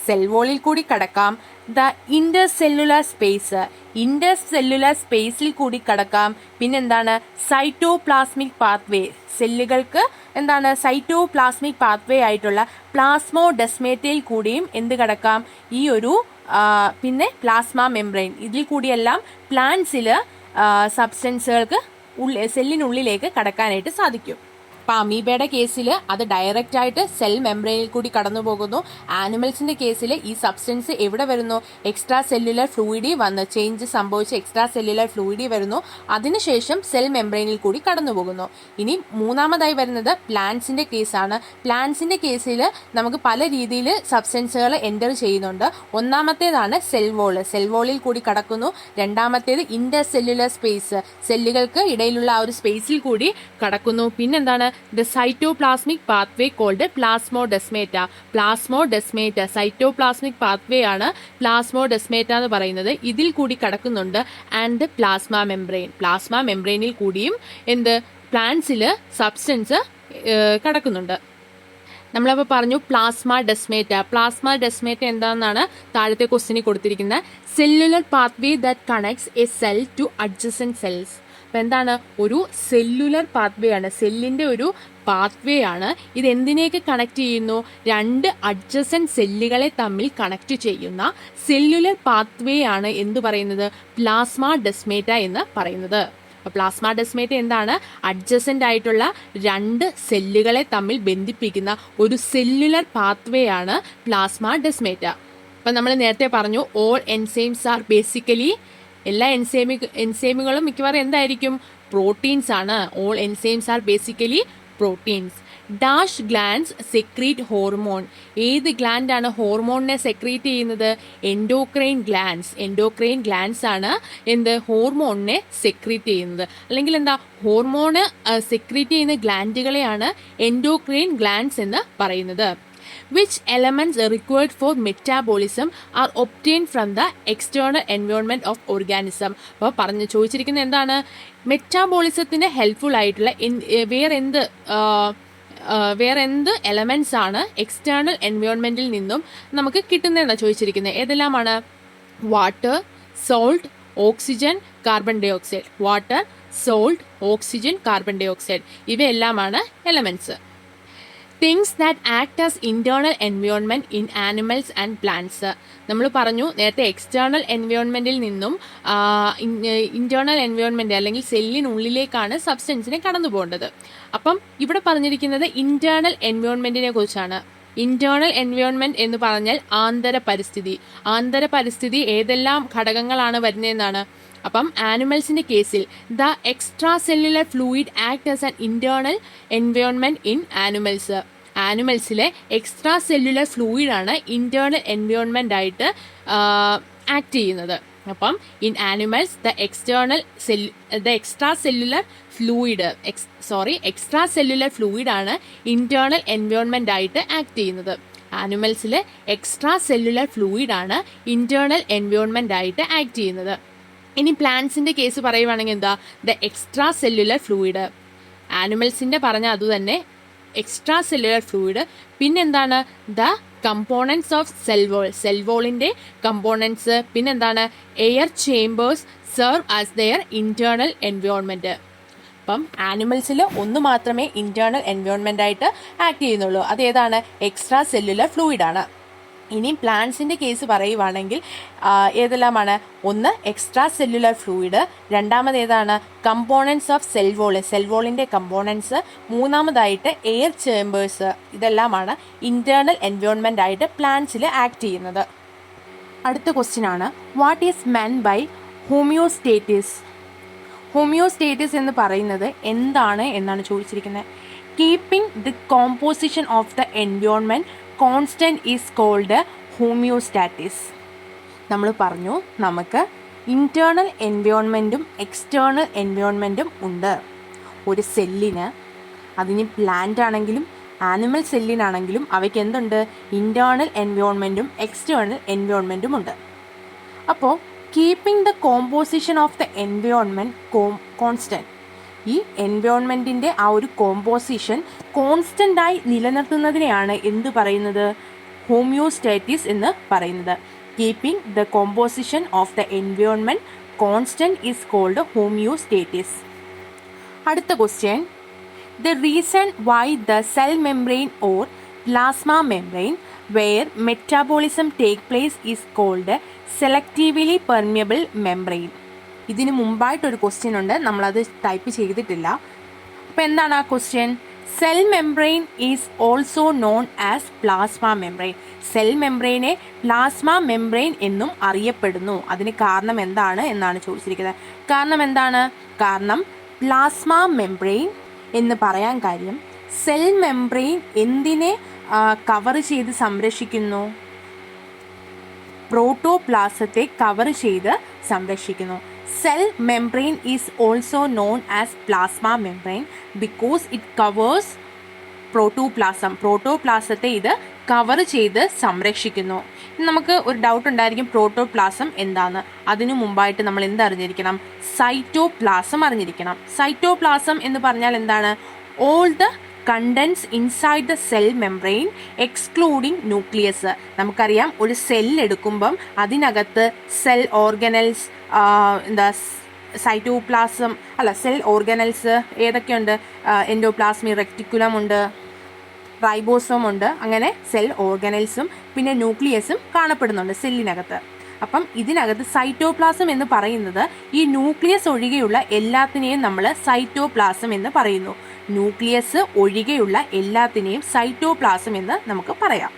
cell വോളിൽ കൂടി കടക്കാം. ദ ഇന്റർസെല്ലുലാർ സ്പേസ്, ഇന്റർസെല്ലുലാർ സ്പേസിൽ കൂടി കടക്കാം. പിന്നെന്താണ്? സൈറ്റോപ്ലാസ്മിക് പാത്വേ, സെല്ലുകൾക്ക് എന്താണ് സൈറ്റോപ്ലാസ്മിക് പാത്വേ ആയിട്ടുള്ള പ്ലാസ്മോഡെസ്മേറ്റയിൽ കൂടിയും എന്ത് കടക്കാം? ഈ ഒരു പിന്നെ പ്ലാസ്മ മെംബ്രെയിൻ, ഇതിൽ കൂടിയെല്ലാം പ്ലാന്റ്സിൽ സബ്സ്റ്റൻസുകൾക്ക് സെല്ലിനുള്ളിലേക്ക് കടക്കാനായിട്ട് സാധിക്കും. അപ്പോൾ അമീബയുടെ കേസിൽ അത് ഡയറക്റ്റ് ആയിട്ട് സെൽ മെംബ്രെയിനിൽ കൂടി കടന്നു പോകുന്നു. ആനിമൽസിന്റെ കേസിൽ ഈ സബ്സ്റ്റൻസ് എവിടെ വരുന്നു? എക്സ്ട്രാ സെല്ലുലർ ഫ്ലൂയിഡിൽ വന്ന് ചേഞ്ച് സംഭവിച്ച് എക്സ്ട്രാ സെല്ലുലർ ഫ്ലൂയിഡിൽ വരുന്നു. അതിനുശേഷം സെൽ മെംബ്രെയിനിൽ കൂടി കടന്നു പോകുന്നു. ഇനി മൂന്നാമതായി വരുന്നത് പ്ലാന്റ്സിന്റെ കേസാണ്. പ്ലാന്റ്സിന്റെ കേസിൽ നമുക്ക് പല രീതിയിൽ സബ്സ്റ്റൻസുകൾ എൻ്റർ ചെയ്യുന്നുണ്ട്. ഒന്നാമത്തേതാണ് സെൽ വോള്, സെൽ വോളിൽ കൂടി കടക്കുന്നു. രണ്ടാമത്തേത് ഇന്റർ സെല്ലുലർ സ്പേസ്, സെല്ലുകൾക്ക് ഇടയിലുള്ള ആ ഒരു സ്പേസിൽ കൂടി കടക്കുന്നു. പിന്നെന്താണ്? The cytoplasmic pathway called plasmodesmata. Plasmodesmata, cytoplasmic pathway ആണ് പ്ലാസ്മോഡെസ്മേറ്റ എന്ന് പറയുന്നത്. ഇതിൽ കൂടി കടക്കുന്നുണ്ട്. ആൻഡ് പ്ലാസ്മ മെംബ്രെയിൻ, പ്ലാസ്മ മെംബ്രെയിനിൽ കൂടിയും എന്ത് പ്ലാന്റ്സിൽ സബ്സ്റ്റൻസ് കടക്കുന്നുണ്ട്. നമ്മളപ്പോൾ പറഞ്ഞു പ്ലാസ്മ ഡെസ്മേറ്റ. പ്ലാസ്മ ഡെസ്മേറ്റ എന്താണെന്നാണ് താഴത്തെ ക്വസ്റ്റിനിൽ കൊടുത്തിരിക്കുന്നത്. Cellular pathway that connects a cell to adjacent cells. അപ്പം എന്താണ്? ഒരു സെല്ലുലർ പാത്വേ ആണ്, സെല്ലിൻ്റെ ഒരു പാത്വേ ആണ്. ഇത് എന്തിനെയൊക്കെ കണക്ട് ചെയ്യുന്നു? രണ്ട് അഡ്ജസൻറ്റ് സെല്ലുകളെ തമ്മിൽ കണക്ട് ചെയ്യുന്ന സെല്ലുലർ പാത്വേ ആണ് എന്ത് പറയുന്നത്? പ്ലാസ്മ ഡെസ്മേറ്റ എന്ന് പറയുന്നത്. അപ്പോൾ പ്ലാസ്മ ഡെസ്മേറ്റ എന്താണ്? അഡ്ജസൻ്റ് ആയിട്ടുള്ള രണ്ട് സെല്ലുകളെ തമ്മിൽ ബന്ധിപ്പിക്കുന്ന ഒരു സെല്ലുലർ പാത്വേ ആണ് പ്ലാസ്മ ഡെസ്മേറ്റ. അപ്പം നമ്മൾ നേരത്തെ പറഞ്ഞു ഓൾ എൻസൈംസ് ആർ ബേസിക്കലി, എല്ലാ എൻസൈമുകളും മിക്കവാറും എന്തായിരിക്കും? പ്രോട്ടീൻസ് ആണ്. All enzymes are basically proteins. Dash glands secrete hormone. ഏത് ഗ്ലാൻഡ് ആണ് ഹോർമോണിനെ സെക്രീറ്റ് ചെയ്യുന്നത്? Endocrine glands. എൻഡോക്രൈൻ ഗ്ലാൻഡ്സ് ആണ് എന്ത് ഹോർമോണിനെ സെക്രീറ്റ് ചെയ്യുന്നത്. അല്ലെങ്കിൽ എന്താ? ഹോർമോണ് സെക്രീറ്റ് ചെയ്യുന്ന ഗ്ലാൻഡുകളെയാണ് എൻഡോക്രൈൻ ഗ്ലാൻഡ്സ് എന്ന് പറയുന്നത്. Which elements required for metabolism are obtained from the external environment of organism? അപ്പോൾ ചോദിച്ചിരിക്കുന്നത് എന്താണ്? മെറ്റാബോളിസത്തിന് ഹെൽപ്ഫുൾ ആയിട്ടുള്ള വേറെന്ത് എലമെന്റ്സ് ആണ് എക്സ്റ്റേണൽ എൻവയോൺമെന്റിൽ നിന്നും നമുക്ക് കിട്ടുന്നതെന്നാണ് ചോദിച്ചിരിക്കുന്നത്. ഏതെല്ലാമാണ്? Water, salt, oxygen, carbon dioxide. Water, salt, oxygen, carbon dioxide ഇവയെല്ലാമാണ് elements. Things that act as internal environment in animals and plants. നമ്മൾ പറഞ്ഞു നേരത്തെ എക്സ്റ്റേണൽ എൻവയോൺമെന്റിൽ നിന്നും ഇന്റേണൽ എൻവയോൺമെന്റ് അല്ലെങ്കിൽ സെല്ലിനുള്ളിലേക്കാണ് സബ്സ്റ്റൻസിനെ കടന്നു പോകേണ്ടത്. അപ്പം ഇവിടെ പറഞ്ഞിരിക്കുന്നത് ഇന്റേണൽ എൻവയോൺമെന്റിനെ കുറിച്ചാണ്. ഇന്റേണൽ എൻവയോൺമെന്റ് എന്ന് പറഞ്ഞാൽ ആന്തര പരിസ്ഥിതി. ആന്തര പരിസ്ഥിതി ഏതെല്ലാം ഘടകങ്ങളാണ് വരുന്നതെന്നാണ്. അപ്പം ആനിമൽസിന്റെ കേസിൽ the extra cellular fluid act as an internal environment in animals. ആനിമൽസിലെ എക്സ്ട്രാ സെല്ലുലർ ഫ്ലൂയിഡ് ആണ് ഇന്റേണൽ എൻവയോൺമെന്റ് ആയിട്ട് ആക്ട് ചെയ്യുന്നത്. അപ്പം in animals the extra cellular fluid ആണ് ഇന്റേണൽ എൻവയോൺമെന്റ് ആയിട്ട് ആക്ട് ചെയ്യുന്നത്. ആനിമൽസിലെ എക്സ്ട്രാ സെല്ലുലർ ഫ്ലൂയിഡ് ആണ് ഇന്റേണൽ എൻവയോൺമെന്റ് ആയിട്ട് ആക്ട് ചെയ്യുന്നത്. ഇനി പ്ലാന്റ്സിന്റെ കേസ് പറയുവാണെങ്കിൽ എന്താ? The extra cellular fluid. ആനിമൽസിന്റെ പറഞ്ഞ അതുതന്നെ എക്സ്ട്രാ സെല്ലുലർ ഫ്ലൂയിഡ്. പിന്നെന്താണ്? The components of cell wall. Cell വോളിന്റെ കമ്പോണൻസ്. പിന്നെന്താണ്? Air chambers serve as there internal environment. അപ്പം ആനിമൽസിൽ ഒന്ന് മാത്രമേ ഇന്റേണൽ എൻവയോൺമെന്റ് ആയിട്ട് ആക്ട് ചെയ്യുന്നുള്ളൂ. അതേതാണ്? എക്സ്ട്രാ സെല്ലുലർ ഫ്ലൂയിഡ് ആണ്. ഇനി പ്ലാന്റ്സിന്റെ കേസ് പറയുവാണെങ്കിൽ ഏതെല്ലാമാണ്? ഒന്ന് എക്സ്ട്രാ സെല്ലുലർ ഫ്ലൂയിഡ്, രണ്ടാമത് ഏതാണ്? Components of cell wall, cell വോളിന്റെ കമ്പോണൻസ്, മൂന്നാമതായിട്ട് എയർ ചേംബേഴ്സ്. ഇതെല്ലാമാണ് ഇന്റേണൽ എൻവയോൺമെന്റ് ആയിട്ട് പ്ലാന്റ്സിൽ ആക്ട് ചെയ്യുന്നത്. അടുത്ത ക്വസ്റ്റ്യൻ ആണ്, what is meant by homeostasis? Homeostasis എന്ന് പറയുന്നത് എന്താണ് എന്നാണ് ചോദിച്ചിരിക്കുന്നത്. Keeping the composition of the environment constant is called homeostasis. നമ്മൾ പറഞ്ഞു നമുക്ക് ഇൻറ്റേർണൽ എൻവയോൺമെൻറ്റും എക്സ്റ്റേണൽ എൻവയോൺമെൻറ്റും ഉണ്ട്. ഒരു സെല്ലിന്, അതിന് പ്ലാന്റ് ആണെങ്കിലും ആനിമൽ സെല്ലിനാണെങ്കിലും അവയ്ക്ക് എന്തുണ്ട്? ഇൻറ്റേർണൽ എൻവയോൺമെൻറ്റും എക്സ്റ്റേണൽ എൻവയോൺമെൻറ്റും ഉണ്ട്. അപ്പോൾ keeping the composition of the environment constant, ഈ എൻവയോൺമെൻറ്റിൻ്റെ ആ ഒരു കോമ്പോസിഷൻ കോൺസ്റ്റൻ്റായി നിലനിർത്തുന്നതിനെയാണ് എന്ത് പറയുന്നത്? ഹോമിയോസ്റ്റാറ്റിസ് എന്ന് പറയുന്നത്. Keeping the composition of the environment constant is called homeostasis. അടുത്ത question, the reason why the cell membrane or plasma membrane where metabolism take place is called selectively permeable membrane. ഇതിന് മുമ്പായിട്ടൊരു question ഉണ്ട്, നമ്മളത് type ചെയ്തിട്ടില്ല. അപ്പോൾ എന്താണ് ആ question? Cell membrane is also known as plasma membrane. Cell മെംബ്രെയിനെ plasma membrane എന്നും അറിയപ്പെടുന്നു. അതിന് കാരണം എന്താണ് എന്നാണ് ചോദിച്ചിരിക്കുന്നത്. കാരണം എന്താണ്? കാരണം പ്ലാസ്മ മെംബ്രെയിൻ എന്ന് പറയാൻ കാര്യം സെൽ മെംബ്രെയിൻ എന്തിനെ കവർ ചെയ്ത് സംരക്ഷിക്കുന്നു? പ്രോട്ടോപ്ലാസത്തെ കവർ ചെയ്ത് സംരക്ഷിക്കുന്നു. Cell membrane is also known as plasma membrane because it covers protoplasm. പ്രോട്ടോപ്ലാസത്തെ ഇത് കവർ ചെയ്ത് സംരക്ഷിക്കുന്നു. നമുക്ക് ഒരു ഡൗട്ട് ഉണ്ടായിരിക്കും, പ്രോട്ടോപ്ലാസം എന്താന്ന്. അതിനു മുമ്പായിട്ട് നമ്മൾ എന്തറിഞ്ഞിരിക്കണം? സൈറ്റോപ്ലാസം അറിഞ്ഞിരിക്കണം. സൈറ്റോപ്ലാസം എന്ന് പറഞ്ഞാൽ എന്താണ്? All the contents inside the cell membrane excluding nucleus. നമുക്കറിയാം, ഒരു സെൽ എടുക്കുമ്പം അതിനകത്ത് cell organelles cytoplasm cell organelles ഏതൊക്കെയുണ്ട്? എൻഡോപ്ലാസ്മി റെക്ടിക്കുലം ഉണ്ട്, റൈബോസോം ഉണ്ട്, അങ്ങനെ സെൽ ഓർഗനൽസും പിന്നെ ന്യൂക്ലിയസും കാണപ്പെടുന്നുണ്ട് സെല്ലിനകത്ത്. അപ്പം ഇതിനകത്ത് സൈറ്റോപ്ലാസം എന്ന് പറയുന്നത് ഈ ന്യൂക്ലിയസ് ഒഴികെയുള്ള എല്ലാത്തിനെയും നമ്മൾ സൈറ്റോപ്ലാസം എന്ന് പറയുന്നു. ന്യൂക്ലിയസ് ഒഴികെയുള്ള എല്ലാത്തിനെയും സൈറ്റോപ്ലാസം എന്ന് നമുക്ക് പറയാം.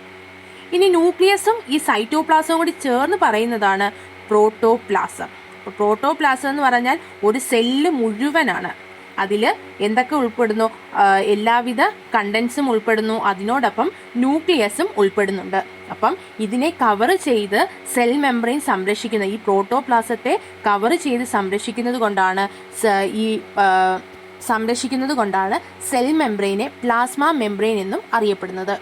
ഇനി ന്യൂക്ലിയസും ഈ സൈറ്റോപ്ലാസവും കൂടി ചേർന്ന് പറയുന്നതാണ് പ്രോട്ടോപ്ലാസം. അപ്പോൾ പ്രോട്ടോപ്ലാസം എന്ന് പറഞ്ഞാൽ ഒരു സെല്ല് മുഴുവനാണ്. അതിൽ എന്തൊക്കെ ഉൾപ്പെടുന്നു? എല്ലാവിധ കണ്ടൻസും ഉൾപ്പെടുന്നു, അതിനോടൊപ്പം ന്യൂക്ലിയസും ഉൾപ്പെടുന്നുണ്ട്. അപ്പം ഇതിനെ കവർ ചെയ്ത് സെൽ മെംബ്രെയിൻ സംരക്ഷിക്കുന്ന ഈ പ്രോട്ടോപ്ലാസത്തെ കവർ ചെയ്ത് സംരക്ഷിക്കുന്നത് കൊണ്ടാണ് സെൽ മെംബ്രെയിനെ പ്ലാസ്മ മെംബ്രെയിൻ എന്നും അറിയപ്പെടുന്നത്.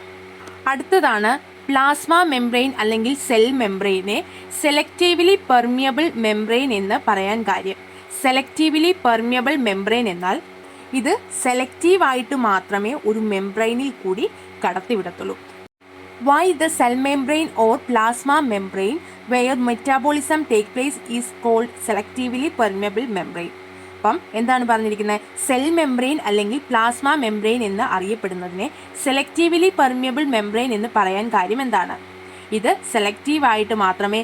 അടുത്തതാണ് പ്ലാസ്മ മെംബ്രെയിൻ അല്ലെങ്കിൽ സെൽ മെംബ്രെയിനെ സെലക്റ്റീവ്ലി പെർമിയബിൾ മെംബ്രെയിൻ എന്ന് പറയാൻ കാര്യം. സെലക്റ്റീവ്ലി പെർമിയബിൾ മെംബ്രെയിൻ എന്നാൽ ഇത് സെലക്റ്റീവായിട്ട് മാത്രമേ ഒരു മെംബ്രെയിനിൽ കൂടി കടത്തിവിടത്തുള്ളൂ. Why the cell membrane or plasma membrane where metabolism take place is called selectively permeable membrane. അപ്പം എന്താണ് പറഞ്ഞിരിക്കുന്നത്? സെൽ മെംബ്രെയിൻ അല്ലെങ്കിൽ പ്ലാസ്മ മെംബ്രെയിൻ എന്ന് അറിയപ്പെടുന്നതിനെ സെലക്റ്റീവ്ലി പെർമിയബിൾ മെംബ്രെയിൻ എന്ന് പറയാൻ കാര്യം എന്താണ്? ഇത് സെലക്റ്റീവായിട്ട് മാത്രമേ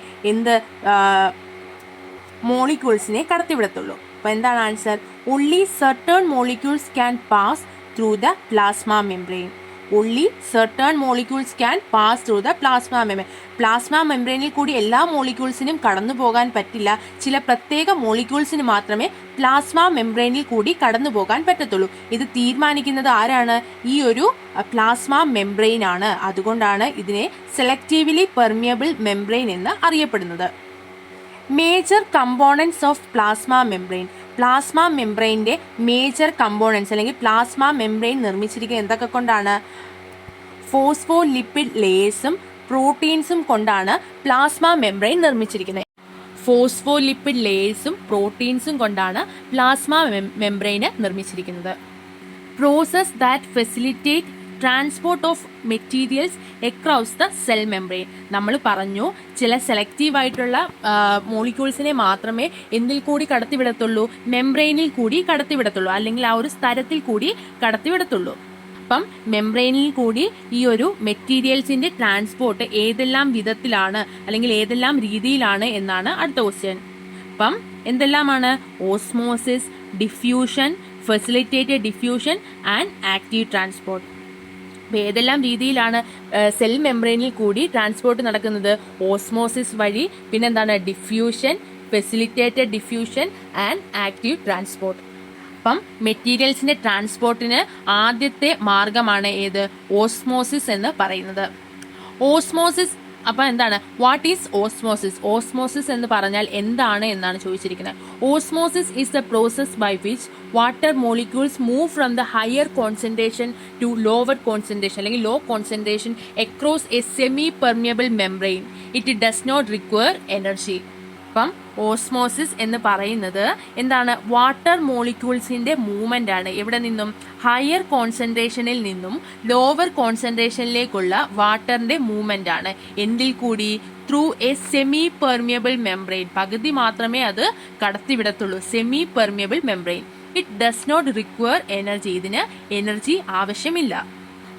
മോളിക്യൂൾസിനെ കടത്തിവിടത്തുള്ളൂ. അപ്പോൾ എന്താണ് answer? only certain molecules can pass through the plasma membrane. only certain molecules can pass through the plasma membrane. Plasma മെംബ്രെയിനിൽ കൂടി എല്ലാ മോളിക്യൂൾസിനും കടന്നു പോകാൻ പറ്റില്ല. ചില പ്രത്യേക മോളിക്യൂൾസിന് മാത്രമേ പ്ലാസ്മ മെംബ്രെയിനിൽ കൂടി കടന്നു പോകാൻ പറ്റത്തുള്ളൂ. ഇത് തീരുമാനിക്കുന്നത് ആരാണ്? ഈ ഒരു പ്ലാസ്മ മെംബ്രെയിൻ ആണ്. അതുകൊണ്ടാണ് ഇതിനെ സെലക്റ്റീവ്ലി പെർമിയബിൾ മെംബ്രെയിൻ എന്ന് അറിയപ്പെടുന്നത്. Major components of plasma membrane. Plasma മെംബ്രെയിൻ്റെ മേജർ കമ്പോണൻസ് അല്ലെങ്കിൽ പ്ലാസ്മ മെംബ്രെയിൻ നിർമ്മിച്ചിരിക്കുന്നത് എന്തൊക്കെ കൊണ്ടാണ്? ഫോസ്ഫോലിപ്പിഡ് ലേയേഴ്സും പ്രോട്ടീൻസും കൊണ്ടാണ് പ്ലാസ്മ മെംബ്രെയിൻ നിർമ്മിച്ചിരിക്കുന്നത്. ഫോസ്ഫോലിപ്പിഡ് ലേയേഴ്സും പ്രോട്ടീൻസും കൊണ്ടാണ് പ്ലാസ്മ മെംബ്രെയിന് നിർമ്മിച്ചിരിക്കുന്നത്. Process that facilitate transport of materials across the cell membrane. നമ്മൾ പറഞ്ഞു, ചില സെലക്റ്റീവായിട്ടുള്ള മോളിക്യൂൾസിനെ മാത്രമേ എന്തിൽ കൂടി കടത്തിവിടത്തുള്ളൂ? മെംബ്രെയിനിൽ കൂടി കടത്തിവിടത്തുള്ളൂ, അല്ലെങ്കിൽ ആ ഒരു സ്തരത്തിൽ കൂടി കടത്തിവിടത്തുള്ളൂ. അപ്പം മെംബ്രെയിനിൽ കൂടി ഈ ഒരു മെറ്റീരിയൽസിന്റെ ട്രാൻസ്പോർട്ട് ഏതെല്ലാം വിധത്തിലാണ് അല്ലെങ്കിൽ ഏതെല്ലാം രീതിയിലാണ് എന്നാണ് അടുത്ത ക്വസ്റ്റ്യൻ. അപ്പം എന്തെല്ലാമാണ്? Osmosis, diffusion, facilitated diffusion and active transport. ഏതെല്ലാം രീതിയിലാണ് സെൽ മെംബ്രെയിനിൽ കൂടി ട്രാൻസ്പോർട്ട് നടക്കുന്നത്? ഓസ്മോസിസ് വഴി, പിന്നെന്താണ്? Diffusion, facilitated diffusion and active transport. അപ്പം മെറ്റീരിയൽസിന്റെ ട്രാൻസ്പോർട്ടിന് ആദ്യത്തെ മാർഗമാണ് ഏത്? ഓസ്മോസിസ് എന്ന് പറയുന്നത്. ഓസ്മോസിസ് അപ്പം എന്താണ്? What is osmosis? ഓസ്മോസിസ് എന്ന് പറഞ്ഞാൽ എന്താണ് എന്നാണ് ചോദിച്ചിരിക്കുന്നത്. Osmosis is the process by which water molecules move from the higher concentration to lower concentration അല്ലെങ്കിൽ low concentration across a semi permeable membrane. It does not require energy. അപ്പം osmosis എന്ന് പറയുന്നത് എന്താണ്? വാട്ടർ മോളിക്യൂൾസിന്റെ മൂവ്മെന്റ് ആണ്. എവിടെ നിന്നും? Higher കോൺസെൻട്രേഷനിൽ നിന്നും ലോവർ കോൺസെൻട്രേഷനിലേക്കുള്ള വാട്ടറിന്റെ മൂവ്മെന്റ് ആണ്. എന്തിൽ കൂടി? Through a semi permeable membrane. പകുതി മാത്രമേ അത് കടത്തിവിടത്തുള്ളൂ. Semi permeable membrane. It does not require energy. ഇതിന് എനർജി ആവശ്യമില്ല.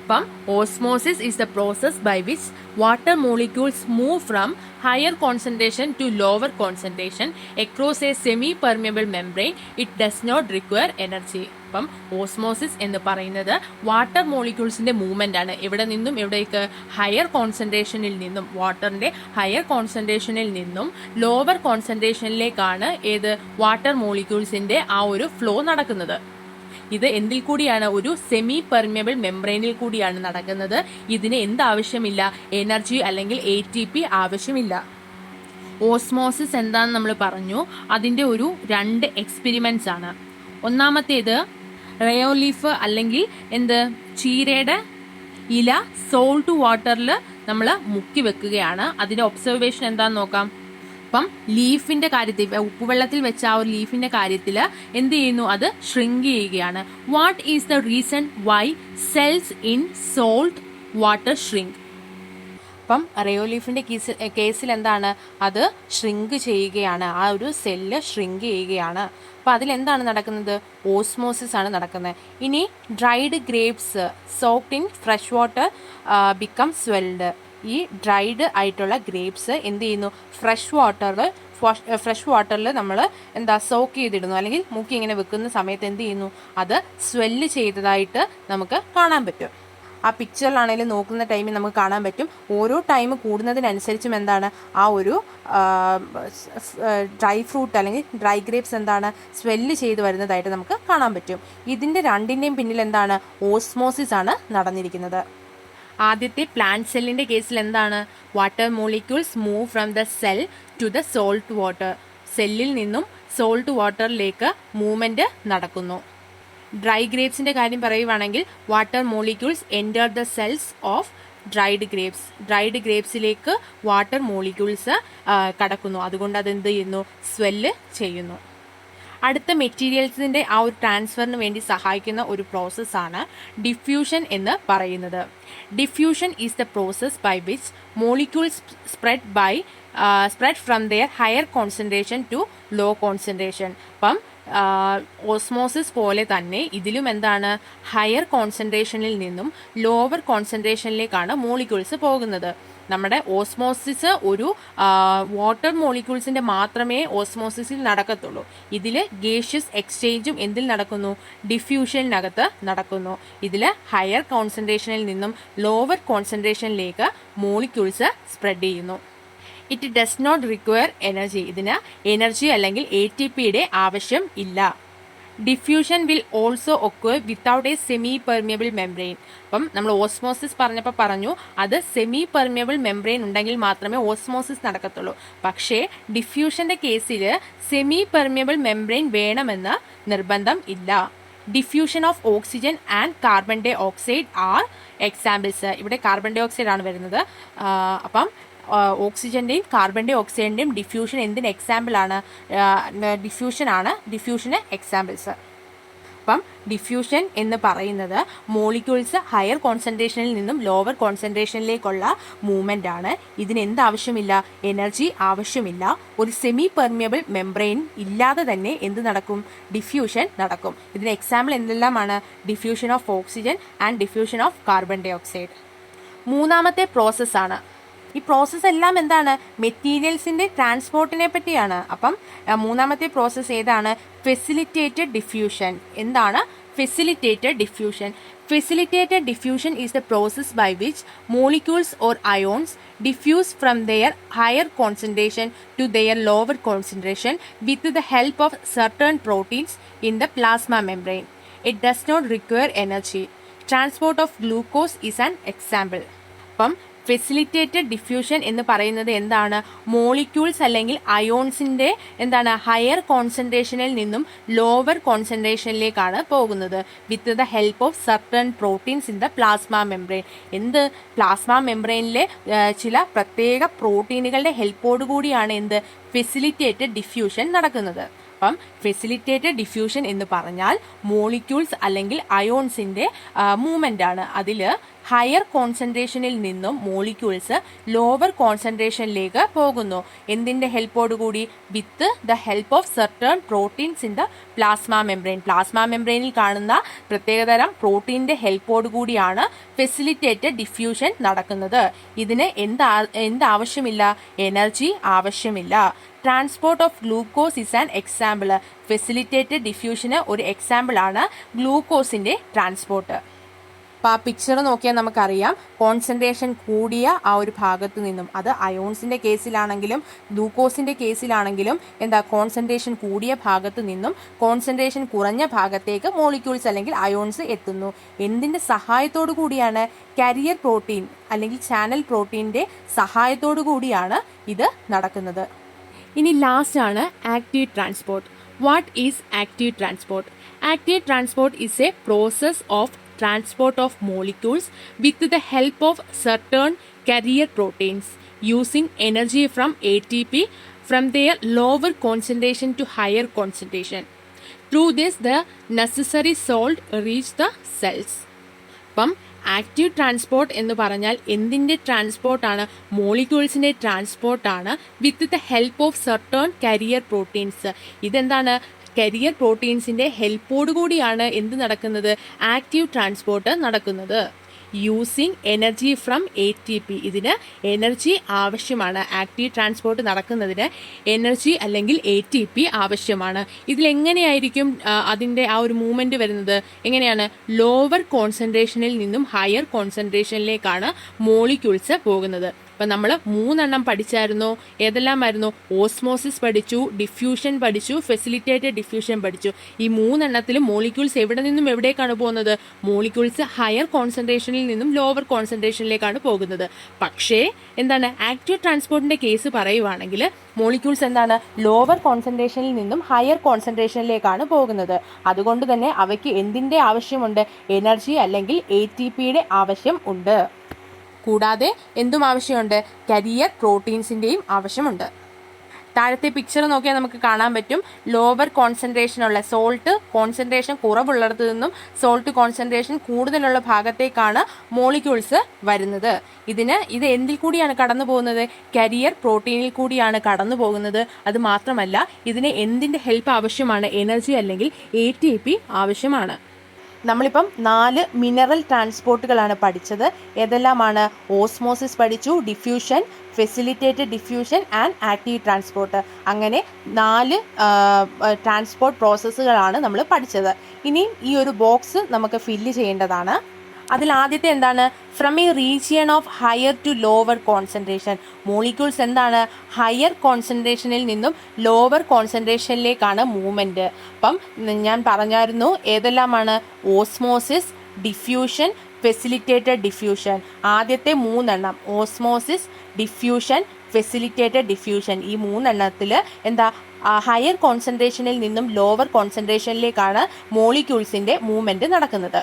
അപ്പം osmosis is the process by which water molecules move from higher concentration to lower concentration across a semi-permeable membrane. It does not require energy. അപ്പം osmosis എന്ന് പറയുന്നത് water മോളിക്യൂൾസിന്റെ movement ആണ്. എവിടെ നിന്നും എവിടേക്ക്? ഹയർ കോൺസെൻട്രേഷനിൽ നിന്നും, വാട്ടറിന്റെ ഹയർ കോൺസെൻട്രേഷനിൽ നിന്നും ലോവർ കോൺസെൻട്രേഷനിലേക്കാണ് ഏത്? വാട്ടർ മോളിക്യൂൾസിന്റെ ആ ഒരു ഫ്ലോ നടക്കുന്നത്. ഇത് എന്തിൽ കൂടിയാണ്? ഒരു സെമി പെർമിയബിൾ മെംബ്രെയിനിൽ കൂടിയാണ് നടക്കുന്നത്. ഇതിന് എന്താവശ്യമില്ല? എനർജി അല്ലെങ്കിൽ ATP ആവശ്യമില്ല. ഓസ്മോസിസ് എന്താണെന്ന് നമ്മൾ പറഞ്ഞു. അതിന്റെ ഒരു 2 എക്സ്പെരിമെന്റ്സ് ആണ്. ഒന്നാമത്തേത് റയോലീഫ് അല്ലെങ്കിൽ ചീരയുടെ ഇല സോൾട്ട് വാട്ടറിൽ നമ്മൾ മുക്കി വെക്കുകയാണ്. അതിന്റെ ഒബ്സർവേഷൻ എന്താന്ന് നോക്കാം. അപ്പം ലീഫിന്റെ കാര്യത്തിൽ, ഉപ്പുവെള്ളത്തിൽ വെച്ച ആ ഒരു ലീഫിന്റെ കാര്യത്തിൽ എന്ത് ചെയ്യുന്നു? അത് ഷ്രിങ്ക് ചെയ്യുകയാണ്. What is the reason Y cells in salt water shrink? അപ്പം റയോലീഫിന്റെ കേസിൽ എന്താണ്? അത് ഷ്രിങ്ക് ചെയ്യുകയാണ്. ആ ഒരു സെല്ല് ഷ്രിങ്ക് ചെയ്യുകയാണ്. അപ്പം അതിലെന്താണ് നടക്കുന്നത്? ഓസ്മോസിസ് ആണ് നടക്കുന്നത്. ഇനി dried grapes soaked in fresh water become swelled. ഈ ഡ്രൈഡ് ആയിട്ടുള്ള ഗ്രേപ്സ് എന്ത് ചെയ്യുന്നു? ഫ്രഷ് വാട്ടറിൽ നമ്മൾ സോക്ക് ചെയ്തിടുന്നു, അല്ലെങ്കിൽ മുക്കി ഇങ്ങനെ വെക്കുന്ന സമയത്ത് എന്ത് ചെയ്യുന്നു? അത് സ്വെല്ല് ചെയ്തതായിട്ട് നമുക്ക് കാണാൻ പറ്റും. ആ പിക്ചറിലാണെങ്കിലും നോക്കുന്ന ടൈമിൽ നമുക്ക് കാണാൻ പറ്റും. ഓരോ ടൈം കൂടുന്നതിനനുസരിച്ചും എന്താണ്? ആ ഒരു ഡ്രൈ ഫ്രൂട്ട് അല്ലെങ്കിൽ ഡ്രൈ ഗ്രേപ്സ് സ്വെല്ല് ചെയ്ത് വരുന്നതായിട്ട് നമുക്ക് കാണാൻ പറ്റും. ഇതിൻ്റെ രണ്ടിൻ്റെയും പിന്നിൽ എന്താണ്? ഓസ്മോസിസ് ആണ് നടന്നിരിക്കുന്നത്. ആദ്യത്തെ പ്ലാന്റ് സെല്ലിന്റെ കേസിൽ എന്താണ്? Water molecules move from the cell to the salt water. സെല്ലിൽ നിന്നും സോൾട്ട് വാട്ടറിലേക്ക് മൂവ്മെന്റ് നടക്കുന്നു. ഡ്രൈ ഗ്രേപ്സിന്റെ കാര്യം പറയുവാണെങ്കിൽ water molecules enter the cells of dried grapes. Dried ഗ്രേപ്സിലേക്ക് വാട്ടർ മോളിക്യൂൾസ് കടക്കുന്നു. അതുകൊണ്ട് അതെന്ത് ചെയ്യുന്നു? സ്വെല്ല് ചെയ്യുന്നു. അടുത്ത മെറ്റീരിയൽസിന്റെ ആ ഒരു ട്രാൻസ്ഫറിന് വേണ്ടി സഹായിക്കുന്ന ഒരു പ്രോസസ്സാണ് ഡിഫ്യൂഷൻ എന്ന് പറയുന്നത്. Diffusion is the process by which molecules spread from their higher concentration to low concentration. അപ്പം ഓസ്മോസിസ് പോലെ തന്നെ ഇതിലും എന്താണ്? ഹയർ കോൺസെൻട്രേഷനിൽ നിന്നും ലോവർ കോൺസെൻട്രേഷനിലേക്കാണ് മോളിക്യൂൾസ് പോകുന്നത്. നമ്മുടെ ഓസ്മോസിസ് ഒരു വാട്ടർ മോളിക്യൂൾസിന്റെ മാത്രമേ ഓസ്മോസിസിൽ നടക്കത്തുള്ളൂ. ഇതിൽ ഗേഷ്യസ് എക്സ്ചേഞ്ചും എന്തിൽ നടക്കുന്നു? ഡിഫ്യൂഷനകത്ത് നടക്കുന്നു. ഇതിൽ ഹയർ കോൺസെൻട്രേഷനിൽ നിന്നും ലോവർ കോൺസെൻട്രേഷനിലേക്ക് മോളിക്യൂൾസ് സ്പ്രെഡ് ചെയ്യുന്നു. It does not require energy. ഇതിന് എനർജി അല്ലെങ്കിൽ ATPയുടെ ആവശ്യം ഇല്ല. Diffusion will also occur without a semi permeable membrane. അപ്പം നമ്മൾ ഓസ്മോസിസ് പറഞ്ഞപ്പോൾ പറഞ്ഞു അത് സെമി പെർമിയബിൾ മെംബ്രെയിൻ ഉണ്ടെങ്കിൽ മാത്രമേ ഓസ്മോസിസ് നടക്കത്തുള്ളൂ. പക്ഷേ ഡിഫ്യൂഷന്റെ കേസിൽ സെമി പെർമിയബിൾ മെംബ്രെയിൻ വേണമെന്ന് നിർബന്ധം ഇല്ല. Diffusion of oxygen and carbon dioxide are examples. ഇവിടെ കാർബൺ ഡൈ ഓക്സൈഡ് ആണ് വരുന്നത്. അപ്പം ഓക്സിജന്റെയും കാർബൺ ഡൈ ഓക്സൈഡിന്റെയും ഡിഫ്യൂഷൻ എന്തിന് എക്സാമ്പിൾ ആണ്? ഡിഫ്യൂഷന് എക്സാമ്പിൾസ്. അപ്പം ഡിഫ്യൂഷൻ എന്ന് പറയുന്നത് മോളിക്യൂൾസ് ഹയർ കോൺസെൻട്രേഷനിൽ നിന്നും ലോവർ കോൺസെൻട്രേഷനിലേക്കുള്ള മൂവ്മെന്റ് ആണ്. ഇതിന് എന്താവശ്യമില്ല? എനർജി ആവശ്യമില്ല. ഒരു സെമി പെർമിയബിൾ മെംബ്രെയിൻ ഇല്ലാതെ തന്നെ എന്ത് നടക്കും? ഡിഫ്യൂഷൻ നടക്കും. ഇതിന് എക്സാമ്പിൾ എന്തെല്ലാമാണ്? Diffusion of oxygen and diffusion of carbon dioxide. മൂന്നാമത്തെ പ്രോസസ്സാണ്. ഈ പ്രോസസ്സ് എല്ലാം എന്താണ്? മെറ്റീരിയൽസിന്റെ ട്രാൻസ്പോർട്ടിനെ പറ്റിയാണ്. അപ്പം മൂന്നാമത്തെ പ്രോസസ്സ് ഏതാണ്? Facilitated diffusion. എന്താണ് facilitated diffusion? Facilitated diffusion is the process by which molecules or ions diffuse from their higher concentration to their lower concentration with the help of certain proteins in the plasma membrane. It does not require energy. Transport of glucose is an example. അപ്പം facilitated diffusion എന്ന് പറയുന്നത് എന്താണ്? Molecules അല്ലെങ്കിൽ അയോൺസിന്റെ എന്താണ് higher കോൺസെൻട്രേഷനിൽ നിന്നും lower കോൺസെൻട്രേഷനിലേക്കാണ് പോകുന്നത് വിത്ത് the help of certain proteins in the plasma membrane. എന്ത്? പ്ലാസ്മ മെംബ്രെയിനിലെ ചില പ്രത്യേക പ്രോട്ടീനുകളുടെ ഹെൽപ്പോടു കൂടിയാണ് എന്ത് ഫെസിലിറ്റേറ്റഡ് ഡിഫ്യൂഷൻ നടക്കുന്നത്. അപ്പം ഫെസിലിറ്റേറ്റഡ് ഡിഫ്യൂഷൻ എന്ന് പറഞ്ഞാൽ മോളിക്യൂൾസ് അല്ലെങ്കിൽ അയോൺസിന്റെ മൂവ്മെന്റ് ആണ്. അതിൽ ഹയർ കോൺസെൻട്രേഷനിൽ നിന്നും മോളിക്യൂൾസ് ലോവർ കോൺസെൻട്രേഷനിലേക്ക് പോകുന്നു. എന്തിന്റെ ഹെൽപ്പോടുകൂടി? With the help of certain proteins in the plasma membrane. Plasma മെംബ്രെയിനിൽ കാണുന്ന പ്രത്യേകതരം പ്രോട്ടീന്റെ ഹെൽപ്പോടുകൂടിയാണ് ഫെസിലിറ്റേറ്റഡ് ഡിഫ്യൂഷൻ നടക്കുന്നത്. ഇതിന് എന്താവശ്യമില്ല? എനർജി ആവശ്യമില്ല. Transport of glucose is an example. Facilitated ഡിഫ്യൂഷന് ഒരു എക്സാമ്പിൾ ആണ് ഗ്ലൂക്കോസിന്റെ ട്രാൻസ്പോർട്ട്. അപ്പോൾ ആ പിക്ചർ നോക്കിയാൽ നമുക്കറിയാം കോൺസെൻട്രേഷൻ കൂടിയ ആ ഒരു ഭാഗത്തു നിന്നും, അത് അയോൺസിന്റെ കേസിലാണെങ്കിലും ഗ്ലൂക്കോസിന്റെ കേസിലാണെങ്കിലും കോൺസെൻട്രേഷൻ കൂടിയ ഭാഗത്തു നിന്നും കോൺസെൻട്രേഷൻ കുറഞ്ഞ ഭാഗത്തേക്ക് മോളിക്യൂൾസ് അല്ലെങ്കിൽ അയോൺസ് എത്തുന്നു. എന്തിന്റെ സഹായത്തോടു കൂടിയാണ്? കാരിയർ പ്രോട്ടീൻ അല്ലെങ്കിൽ ചാനൽ പ്രോട്ടീന്റെ സഹായത്തോടു കൂടിയാണ് ഇത് നടക്കുന്നത്. ഇനി ലാസ്റ്റ് ആണ് active transport. What is active transport? Active transport is A process of transport of molecules with the help of certain carrier proteins using energy from ATP from their lower concentration to higher concentration. Through this, the necessary salt reach the cells. അപ്പം active transport എന്ന് പറഞ്ഞാൽ എന്തിൻ്റെ ട്രാൻസ്പോർട്ടാണ്? മോളിക്യൂൾസിൻ്റെ ട്രാൻസ്പോർട്ടാണ് with the help of certain carrier proteins. ഇതെന്താണ്? Carrier പ്രോട്ടീൻസിന്റെ ഹെൽപ്പോടുകൂടിയാണ് എന്ത് നടക്കുന്നത്? ആക്റ്റീവ് ട്രാൻസ്പോർട്ട് നടക്കുന്നത്. Using energy from ATP. ഇതിന് എനർജി ആവശ്യമാണ്. ആക്റ്റീവ് ട്രാൻസ്പോർട്ട് നടക്കുന്നതിന് എനർജി അല്ലെങ്കിൽ ATP ആവശ്യമാണ്. ഇതിലെങ്ങനെയായിരിക്കും അതിൻ്റെ ആ ഒരു മൂവ്മെന്റ് വരുന്നത്? എങ്ങനെയാണ്? ലോവർ കോൺസെൻട്രേഷനിൽ നിന്നും ഹയർ കോൺസെൻട്രേഷനിലേക്കാണ് മോളിക്യൂൾസ് പോകുന്നത്. അപ്പം നമ്മൾ 3 പഠിച്ചായിരുന്നു. ഏതെല്ലാമായിരുന്നു? ഓസ്മോസിസ് പഠിച്ചു, ഡിഫ്യൂഷൻ പഠിച്ചു, ഫെസിലിറ്റേറ്റഡ് ഡിഫ്യൂഷൻ പഠിച്ചു. ഈ 3 മോളിക്യൂൾസ് എവിടെ നിന്നും എവിടേക്കാണ് പോകുന്നത്? മോളിക്യൂൾസ് ഹയർ കോൺസെൻട്രേഷനിൽ നിന്നും ലോവർ കോൺസെൻട്രേഷനിലേക്കാണ് പോകുന്നത്. പക്ഷേ ആക്റ്റീവ് ട്രാൻസ്പോർട്ടിന്റെ കേസ് പറയുവാണെങ്കിൽ മോളിക്യൂൾസ് ലോവർ കോൺസെൻട്രേഷനിൽ നിന്നും ഹയർ കോൺസെൻട്രേഷനിലേക്കാണ് പോകുന്നത്. അതുകൊണ്ട് തന്നെ അവയ്ക്ക് എന്തിൻ്റെ ആവശ്യമുണ്ട്? എനർജി അല്ലെങ്കിൽ ATPയുടെ ആവശ്യം ഉണ്ട്. കൂടാതെ എന്തും ആവശ്യമുണ്ട്? കരിയർ പ്രോട്ടീൻസിൻ്റെയും ആവശ്യമുണ്ട്. താഴത്തെ പിക്ചർ നോക്കിയാൽ നമുക്ക് കാണാൻ പറ്റും. ലോവർ കോൺസെൻട്രേഷനുള്ള സോൾട്ട് കോൺസെൻട്രേഷൻ കുറവുള്ളിടത്ത് നിന്നും സോൾട്ട് കോൺസെൻട്രേഷൻ കൂടുതലുള്ള ഭാഗത്തേക്കാണ് മോളിക്യൂൾസ് വരുന്നത്. ഇത് എന്തിൽ കൂടിയാണ് കടന്നു പോകുന്നത്? കരിയർ പ്രോട്ടീനിൽ കൂടിയാണ് കടന്നു പോകുന്നത്. അത് മാത്രമല്ല, ഇതിന് എന്തിൻ്റെ ഹെൽപ്പ് ആവശ്യമാണ്? എനർജി അല്ലെങ്കിൽ ATP ആവശ്യമാണ്. നമ്മളിപ്പം 4 മിനറൽ ട്രാൻസ്പോർട്ടുകളാണ് പഠിച്ചത്. ഏതെല്ലാമാണ്? ഓസ്മോസിസ് പഠിച്ചു, diffusion, facilitated diffusion and active transport. അങ്ങനെ 4 ട്രാൻസ്പോർട്ട് പ്രോസസ്സുകളാണ് നമ്മൾ പഠിച്ചത്. ഇനിയും ഈ ഒരു ബോക്സ് നമുക്ക് ഫില്ല് ചെയ്യേണ്ടതാണ്. അതിൽ ആദ്യത്തെ from a region of higher to lower concentration. Molecules higher കോൺസെൻട്രേഷനിൽ നിന്നും ലോവർ കോൺസെൻട്രേഷനിലേക്കാണ് മൂവ്മെൻറ്റ്. അപ്പം ഞാൻ പറഞ്ഞായിരുന്നു ഏതെല്ലാമാണ്? Osmosis, diffusion, facilitated diffusion. ആദ്യത്തെ 3 ഓസ്മോസിസ്, ഡിഫ്യൂഷൻ, ഫെസിലിറ്റേറ്റഡ് ഡിഫ്യൂഷൻ. ഈ 3 ഹയർ കോൺസെൻട്രേഷനിൽ നിന്നും ലോവർ കോൺസെൻട്രേഷനിലേക്കാണ് മോളിക്യൂൾസിൻ്റെ മൂവ്മെൻറ്റ് നടക്കുന്നത്.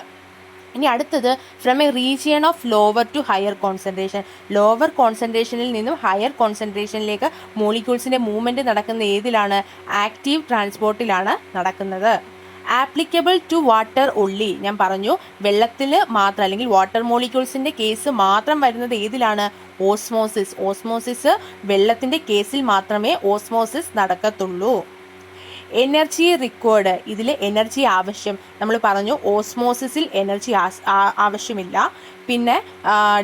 ഇനി അടുത്തത് from a region of lower to higher concentration. Lower കോൺസെൻട്രേഷനിൽ നിന്നും ഹയർ കോൺസെൻട്രേഷനിലേക്ക് മോളിക്യൂൾസിൻ്റെ മൂവ്മെൻറ്റ് നടക്കുന്ന ഏതിലാണ്? ആക്റ്റീവ് ട്രാൻസ്പോർട്ടിലാണ് നടക്കുന്നത്. Applicable to water only. ഞാൻ പറഞ്ഞു വെള്ളത്തിൽ മാത്രം അല്ലെങ്കിൽ വാട്ടർ മോളിക്യൂൾസിൻ്റെ കേസ് മാത്രം വരുന്നത് ഏതിലാണ്? ഓസ്മോസിസ്. ഓസ്മോസിസ് വെള്ളത്തിൻ്റെ കേസിൽ മാത്രമേ ഓസ്മോസിസ് നടക്കത്തുള്ളൂ. Energy required. ഇതിൽ എനർജി ആവശ്യം നമ്മൾ പറഞ്ഞു. ഓസ്മോസിസിൽ എനർജി ആവശ്യമില്ല. പിന്നെ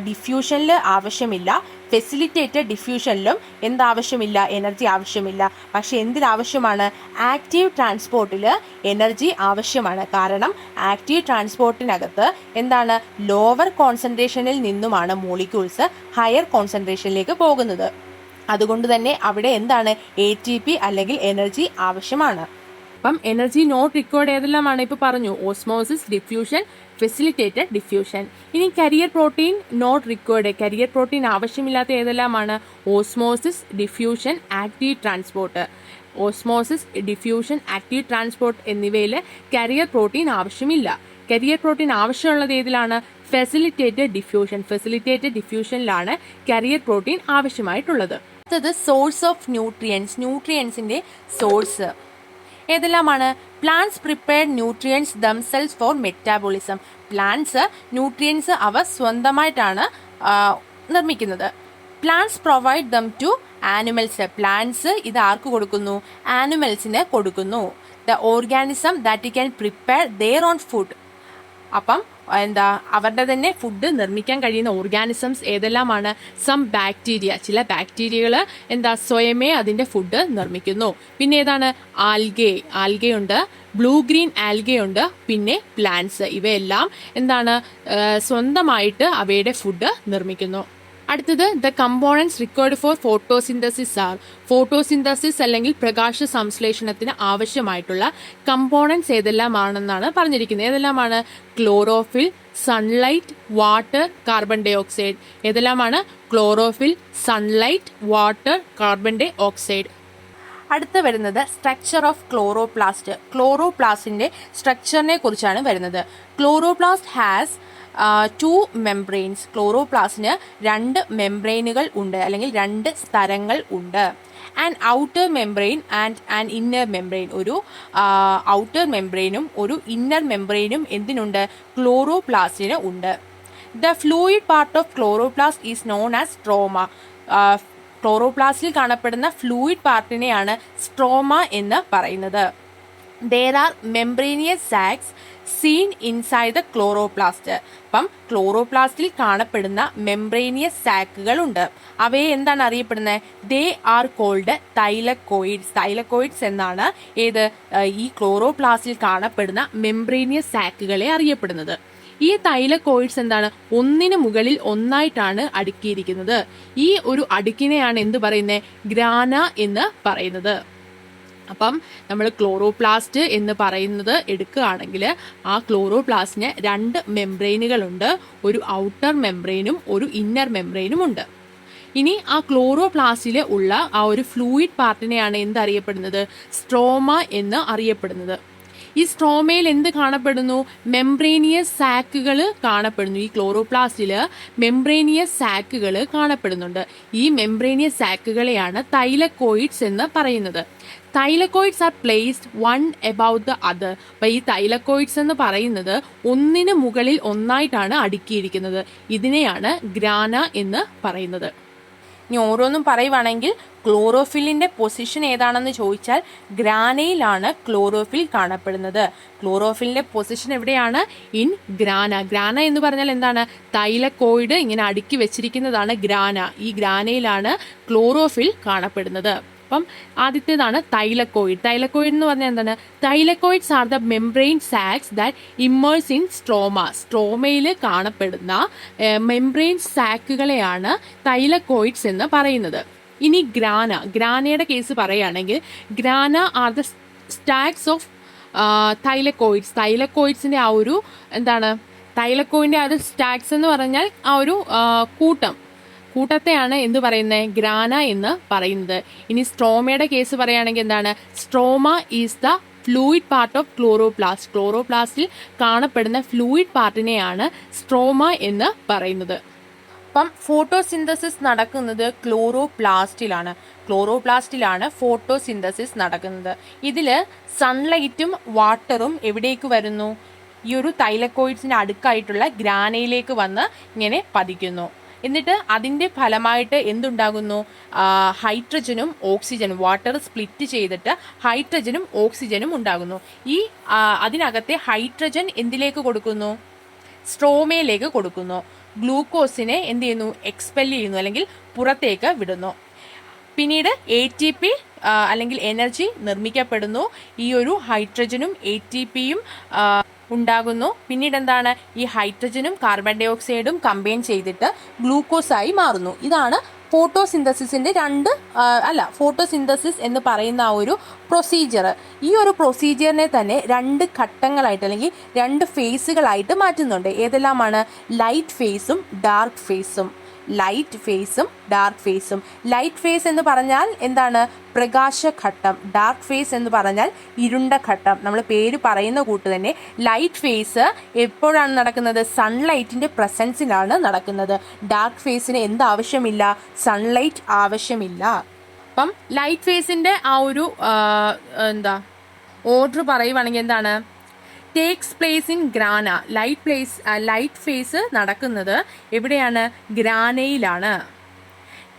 ഡിഫ്യൂഷനിൽ ആവശ്യമില്ല. ഫെസിലിറ്റേറ്റഡ് ഡിഫ്യൂഷനിലും എന്താവശ്യമില്ല? എനർജി ആവശ്യമില്ല. പക്ഷെ എന്തിനാവശ്യമാണ്? ആക്റ്റീവ് ട്രാൻസ്പോർട്ടിൽ എനർജി ആവശ്യമാണ്. കാരണം ആക്റ്റീവ് ട്രാൻസ്പോർട്ടിനകത്ത് ലോവർ കോൺസെൻട്രേഷനിൽ നിന്നുമാണ് മോളിക്യൂൾസ് ഹയർ കോൺസെൻട്രേഷനിലേക്ക് പോകുന്നത്. അതുകൊണ്ട് തന്നെ അവിടെ ATP അല്ലെങ്കിൽ എനർജി ആവശ്യമാണ്. അപ്പം എനർജി നോട്ട് റിക്വയർഡ് ഏതെല്ലാമാണ്? ഇപ്പോൾ പറഞ്ഞു ഓസ്മോസിസ്, ഡിഫ്യൂഷൻ, ഫെസിലിറ്റേറ്റഡ് ഡിഫ്യൂഷൻ. ഇനി carrier protein not required, carrier protein ആവശ്യമില്ലാത്ത ഏതെല്ലാമാണ്? Osmosis, diffusion, active transport. Osmosis, diffusion, active transport എന്നിവയിൽ കരിയർ പ്രോട്ടീൻ ആവശ്യമില്ല. കരിയർ പ്രോട്ടീൻ ആവശ്യമുള്ളത് ഏതിലാണ്? Facilitated diffusion. ഫെസിലിറ്റേറ്റഡ് ഡിഫ്യൂഷനിലാണ് കരിയർ പ്രോട്ടീൻ ആവശ്യമായിട്ടുള്ളത്. അടുത്തത് സോഴ്സ് ഓഫ് ന്യൂട്രിയൻസ്. ന്യൂട്രിയൻസിന്റെ സോഴ്സ് ഏതെല്ലാമാണ്? Plants prepared nutrients themselves for metabolism. Plants nutrients അവ സ്വന്തമായിട്ടാണ് നിർമ്മിക്കുന്നത്. Plants provide them to animals. Plants ഇത് ആർക്ക് കൊടുക്കുന്നു? ആനിമൽസിന് കൊടുക്കുന്നു. The organism that can prepare their own food. അപ്പം അവരുടെ തന്നെ ഫുഡ് നിർമ്മിക്കാൻ കഴിയുന്ന ഓർഗാനിസംസ് ഏതെല്ലാമാണ്? Some bacteria. ചില ബാക്ടീരിയകൾ സ്വയമേ അതിന്റെ ഫുഡ് നിർമ്മിക്കുന്നു. പിന്നെ ഏതാണ്? ആൽഗയുണ്ട്, ബ്ലൂ ഗ്രീൻ ആൽഗയുണ്ട്, പിന്നെ പ്ലാന്റ്സ്. ഇവയെല്ലാം സ്വന്തമായിട്ട് അവയുടെ ഫുഡ് നിർമ്മിക്കുന്നു. അടുത്തത് the components required for photosynthesis are. Photosynthesis അല്ലെങ്കിൽ പ്രകാശ സംശ്ലേഷണത്തിന് ആവശ്യമായിട്ടുള്ള കമ്പോണൻസ് ഏതെല്ലാമാണെന്നാണ് പറഞ്ഞിരിക്കുന്നത്. ഏതെല്ലാമാണ്? Chlorophyll, sunlight, water, carbon dioxide. ഏതെല്ലാമാണ്? Chlorophyll, sunlight, water, carbon dioxide. അടുത്ത വരുന്നത് സ്ട്രക്ചർ ഓഫ് ക്ലോറോപ്ലാസ്റ്റ്. ക്ലോറോപ്ലാസ്റ്റിന്റെ സ്ട്രക്ചറിനെ കുറിച്ചാണ് വരുന്നത്. Chloroplast has 2 membranes. ക്ലോറോപ്ലാസ്റ്റിന് 2 മെംബ്രെയിനുകൾ ഉണ്ട്, അല്ലെങ്കിൽ 2 സ്തരങ്ങൾ ഉണ്ട്. An outer membrane and an inner membrane. ഒരു ഔട്ടർ മെംബ്രെയിനും ഒരു ഇന്നർ മെംബ്രെയിനും എന്തിനുണ്ട്? ക്ലോറോപ്ലാസ്റ്റിന് ഉണ്ട്. The fluid part of chloroplast is known as stroma. ക്ലോറോപ്ലാസ്റ്റിൽ കാണപ്പെടുന്ന ഫ്ലൂയിഡ് പാർട്ടിനെയാണ് സ്ട്രോമ എന്ന് പറയുന്നത്. There are membranous sacs seen inside the chloroplast. അപ്പം ക്ലോറോപ്ലാസ്റ്റിൽ കാണപ്പെടുന്ന മെംബ്രേനിയസ് സാക്കുകൾ ഉണ്ട്. അവയെ എന്താണ് അറിയപ്പെടുന്നത്? They are called thylakoids. Thylakoids എന്നാണ് ഈ ക്ലോറോപ്ലാസ്റ്റിൽ കാണപ്പെടുന്ന മെംബ്രേനിയസ് സാക്കുകളെ അറിയപ്പെടുന്നത്. ഈ തൈലക്കോയിഡ്സ് ഒന്നിന് മുകളിൽ ഒന്നായിട്ടാണ് അടുക്കിയിരിക്കുന്നത്. ഈ ഒരു അടുക്കിനെയാണ് എന്ത് പറയുന്നത്? ഗ്രാന എന്ന് പറയുന്നത്. അപ്പം നമ്മൾ ക്ലോറോപ്ലാസ്റ്റ് എന്ന് പറയുന്നത് എടുക്കുകയാണെങ്കിൽ ആ ക്ലോറോപ്ലാസ്റ്റിന് 2 മെംബ്രെയിനുകളുണ്ട്. ഒരു ഔട്ടർ മെംബ്രെയിനും ഒരു ഇന്നർ മെംബ്രെയിനും ഉണ്ട്. ഇനി ആ ക്ലോറോപ്ലാസ്റ്റിൽ ഉള്ള ആ ഒരു ഫ്ലൂയിഡ് പാർട്ടിനെയാണ് എന്തറിയപ്പെടുന്നത്? സ്ട്രോമ എന്ന് അറിയപ്പെടുന്നത്. ഈ സ്ട്രോമയിൽ എന്ത് കാണപ്പെടുന്നു? മെംബ്രേനിയസ് സാക്കുകൾ കാണപ്പെടുന്നു. ഈ ക്ലോറോപ്ലാസ്റ്റിൽ മെംബ്രേനിയസ് സാക്കുകൾ കാണപ്പെടുന്നുണ്ട്. ഈ മെംബ്രേനിയസ് സാക്കുകളെയാണ് തൈലക്കോയിഡ്സ് എന്ന് പറയുന്നത്. Thylakoids are placed one about the other. അപ്പൊ ഈ തൈലക്കോയിഡ്സ് എന്ന് പറയുന്നത് ഒന്നിന് മുകളിൽ ഒന്നായിട്ടാണ് അടുക്കിയിരിക്കുന്നത്. ഇതിനെയാണ് ഗ്രാന എന്ന് പറയുന്നത്. ഇനി ഓരോന്നും പറയുവാണെങ്കിൽ ക്ലോറോഫില്ലിന്റെ പൊസിഷൻ ഏതാണെന്ന് ചോദിച്ചാൽ ഗ്രാനയിലാണ് ക്ലോറോഫിൽ കാണപ്പെടുന്നത്. ക്ലോറോഫിലിന്റെ പൊസിഷൻ എവിടെയാണ്? In grana. ഗ്രാന എന്ന് പറഞ്ഞാൽ എന്താണ്? തൈലക്കോയിഡ് ഇങ്ങനെ അടുക്കി വെച്ചിരിക്കുന്നതാണ് ഗ്രാന. ഈ ഗ്രാനയിലാണ് ക്ലോറോഫിൽ കാണപ്പെടുന്നത്. അപ്പം ആദ്യത്തേതാണ് തൈലക്കോയിഡ്. തൈലക്കോയിഡ് എന്ന് പറഞ്ഞാൽ എന്താണ്? Thylakoids are the membrane sacs that immerse in stroma. സ്ട്രോമയിൽ കാണപ്പെടുന്ന മെംബ്രെയിൻ സാക്കുകളെയാണ് തൈലക്കോയിഡ്സ് എന്ന് പറയുന്നത്. ഇനി ഗ്രാനയുടെ കേസ് പറയുകയാണെങ്കിൽ grana are the stacks of thylakoids. തൈലക്കോയിഡ്സിന്റെ ആ ഒരു തൈലക്കോയിഡിന്റെ ആ ഒരു സ്റ്റാക്സ് എന്ന് പറഞ്ഞാൽ ആ ഒരു കൂട്ടത്തെയാണ് എന്ത് പറയുന്നത്? ഗ്രാന എന്ന് പറയുന്നത്. ഇനി സ്ട്രോമയുടെ കേസ് പറയുകയാണെങ്കിൽ stroma is the fluid part of chloroplast. ക്ലോറോപ്ലാസ്റ്റിൽ കാണപ്പെടുന്ന ഫ്ലൂയിഡ് പാർട്ടിനെയാണ് സ്ട്രോമ എന്ന് പറയുന്നത്. അപ്പം ഫോട്ടോസിന്തസിസ് നടക്കുന്നത് ക്ലോറോപ്ലാസ്റ്റിലാണ് ഫോട്ടോസിന്തസിസ് നടക്കുന്നത്. ഇതിൽ സൺലൈറ്റും വാട്ടറും എവിടേക്ക് വരുന്നു? ഈ ഒരു തൈലക്കോയിഡ്സിന്റെ അടുക്കായിട്ടുള്ള ഗ്രാനയിലേക്ക് വന്ന് ഇങ്ങനെ പതിക്കുന്നു. എന്നിട്ട് അതിന്റെ ഫലമായിട്ട് എന്തുണ്ടാകുന്നു? ഹൈഡ്രജനും ഓക്സിജനും, വാട്ടർ സ്പ്ലിറ്റ് ചെയ്തിട്ട് ഹൈഡ്രജനും ഓക്സിജനും ഉണ്ടാകുന്നു. അതിനകത്തെ ഹൈഡ്രജൻ എന്തിലേക്ക് കൊടുക്കുന്നു? സ്ട്രോമയിലേക്ക് കൊടുക്കുന്നു. ഗ്ലൂക്കോസിനെ എന്ത് ചെയ്യുന്നു? എക്സ്പെൽ ചെയ്യുന്നു, അല്ലെങ്കിൽ പുറത്തേക്ക് വിടുന്നു. പിന്നീട് ATP അല്ലെങ്കിൽ എനർജി നിർമ്മിക്കപ്പെടുന്നു. ഈ ഒരു ഹൈഡ്രജനും ATPയും ഉണ്ടാകുന്നു. പിന്നീട് ഈ ഹൈഡ്രജനും കാർബൺ ഡൈ ഓക്സൈഡും കമ്പൈൻ ചെയ്തിട്ട് ഗ്ലൂക്കോസായി മാറുന്നു. ഇതാണ് ഫോട്ടോസിന്തസിസിൻ്റെ ഫോട്ടോസിന്തസിസ് എന്ന് പറയുന്ന ആ ഒരു പ്രൊസീജിയർ, ഈ ഒരു പ്രൊസീജിയറിനെ തന്നെ 2 ഘട്ടങ്ങളായിട്ട് അല്ലെങ്കിൽ 2 ഫേസുകളായിട്ട് മാറ്റുന്നുണ്ട്. ഏതെല്ലാമാണ്? ലൈറ്റ് ഫേസും ഡാർക്ക് ഫേസും. ലൈറ്റ് ഫേസ് എന്ന് പറഞ്ഞാൽ എന്താണ്? പ്രകാശഘട്ടം. ഡാർക്ക് ഫേസ് എന്ന് പറഞ്ഞാൽ ഇരുണ്ട ഘട്ടം. നമ്മൾ പേര് പറയുന്ന കൂട്ട് തന്നെ ലൈറ്റ് ഫേസ് എപ്പോഴാണ് നടക്കുന്നത്? സൺലൈറ്റിന്റെ പ്രസൻസിലാണ് നടക്കുന്നത്. ഡാർക്ക് ഫേസിന് എന്ത് ആവശ്യമില്ല? സൺലൈറ്റ് ആവശ്യമില്ല. അപ്പം ലൈറ്റ് ഫേസിന്റെ ആ ഒരു ഓർഡർ പറയുവാണെങ്കിൽ എന്താണ്? Takes place in grana. Light phase നടക്കുന്നത് എവിടെയാണ്? ഗ്രാനയിലാണ്.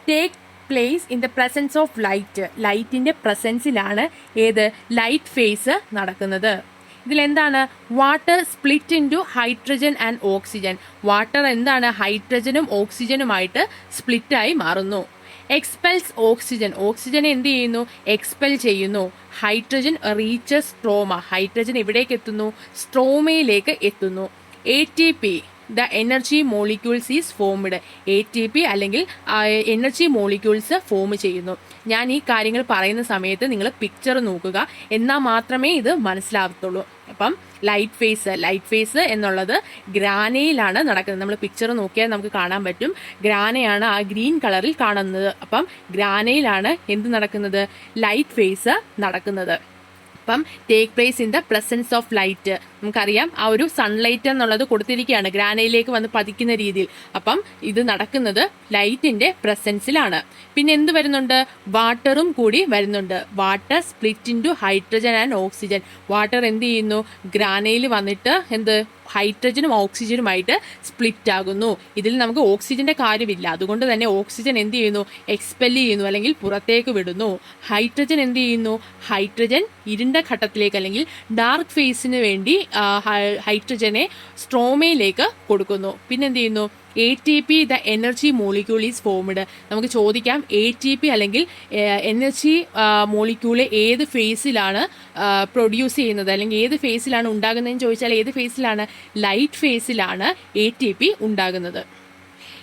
Take place in the presence of light. ലൈറ്റിന്റെ പ്രസൻസിലാണ് ഏത്? ലൈറ്റ് ഫേസ് നടക്കുന്നത്. ഇതിലെന്താണ്? Water split into hydrogen and oxygen. Water എന്താണ്? ഹൈഡ്രജനും ഓക്സിജനുമായിട്ട് സ്പ്ലിറ്റായി മാറുന്നു. എക്സ്പെൽസ് ഓക്സിജൻ. ഓക്സിജൻ എന്ത് ചെയ്യുന്നു? എക്സ്പെൽ ചെയ്യുന്നു. Hydrogen reaches stroma. ഹൈഡ്രജൻ എവിടേക്ക് എത്തുന്നു? സ്ട്രോമയിലേക്ക് എത്തുന്നു. ATP the energy molecules is formed. ATP അല്ലെങ്കിൽ എനർജി മോളിക്യൂൾസ് ഫോം ചെയ്യുന്നു. ഞാൻ ഈ കാര്യങ്ങൾ പറയുന്ന സമയത്ത് നിങ്ങൾ പിക്ചർ നോക്കുക, എന്നാൽ മാത്രമേ ഇത് മനസ്സിലാവത്തുള്ളൂ. അപ്പം ലൈറ്റ് ഫേസ് എന്നുള്ളത് ഗ്രാനയിലാണ് നടക്കുന്നത്. നമ്മൾ പിക്ചർ നോക്കിയാൽ നമുക്ക് കാണാൻ പറ്റും. ഗ്രാനയാണ് ആ ഗ്രീൻ കളറിൽ കാണുന്നത്. അപ്പം ഗ്രാനയിലാണ് എന്ത് നടക്കുന്നത്? ലൈറ്റ് ഫേസ് നടക്കുന്നത്. അപ്പം take place in the presence of light. നമുക്കറിയാം ആ ഒരു സൺലൈറ്റ് എന്നുള്ളത് കൊടുത്തിരിക്കുകയാണ് ഗ്രാനയിലേക്ക് വന്ന് പതിക്കുന്ന രീതിയിൽ. അപ്പം ഇത് നടക്കുന്നത് ലൈറ്റിന്റെ പ്രസൻസിലാണ്. പിന്നെ എന്ത് വരുന്നുണ്ട്? വാട്ടറും കൂടി വരുന്നുണ്ട്. Water split into hydrogen and oxygen. Water എന്ത് ചെയ്യുന്നു? ഗ്രാനയിൽ വന്നിട്ട് ഹൈഡ്രജനും ഓക്സിജനുമായിട്ട് സ്പ്ലിറ്റ് ആകുന്നു. ഇതിൽ നമുക്ക് ഓക്സിജന്റെ കാര്യമില്ല, അതുകൊണ്ട് തന്നെ ഓക്സിജൻ എന്ത് ചെയ്യുന്നു? എക്സ്പെൽ ചെയ്യുന്നു അല്ലെങ്കിൽ പുറത്തേക്ക് വിടുന്നു. ഹൈഡ്രജൻ എന്ത് ചെയ്യുന്നു? ഹൈഡ്രജൻ ഇരുണ്ട ഘട്ടത്തിലേക്ക് അല്ലെങ്കിൽ ഡാർക്ക് ഫേസിന് വേണ്ടി ഹൈഡ്രജനെ സ്ട്രോമയിലേക്ക് കൊടുക്കുന്നു. പിന്നെന്ത് ചെയ്യുന്നു? ATP the energy molecule is formed. നമുക്ക് ചോദിക്കാം ATP അല്ലെങ്കിൽ എനർജി മോളിക്യൂള് ഏത് ഫേസിലാണ് പ്രൊഡ്യൂസ് ചെയ്യുന്നത് അല്ലെങ്കിൽ ഏത് ഫേസിലാണ് ഉണ്ടാകുന്നതെന്ന് ചോദിച്ചാൽ ഏത് ഫേസിലാണ്? ലൈറ്റ് ഫേസിലാണ് ATP ഉണ്ടാകുന്നത്.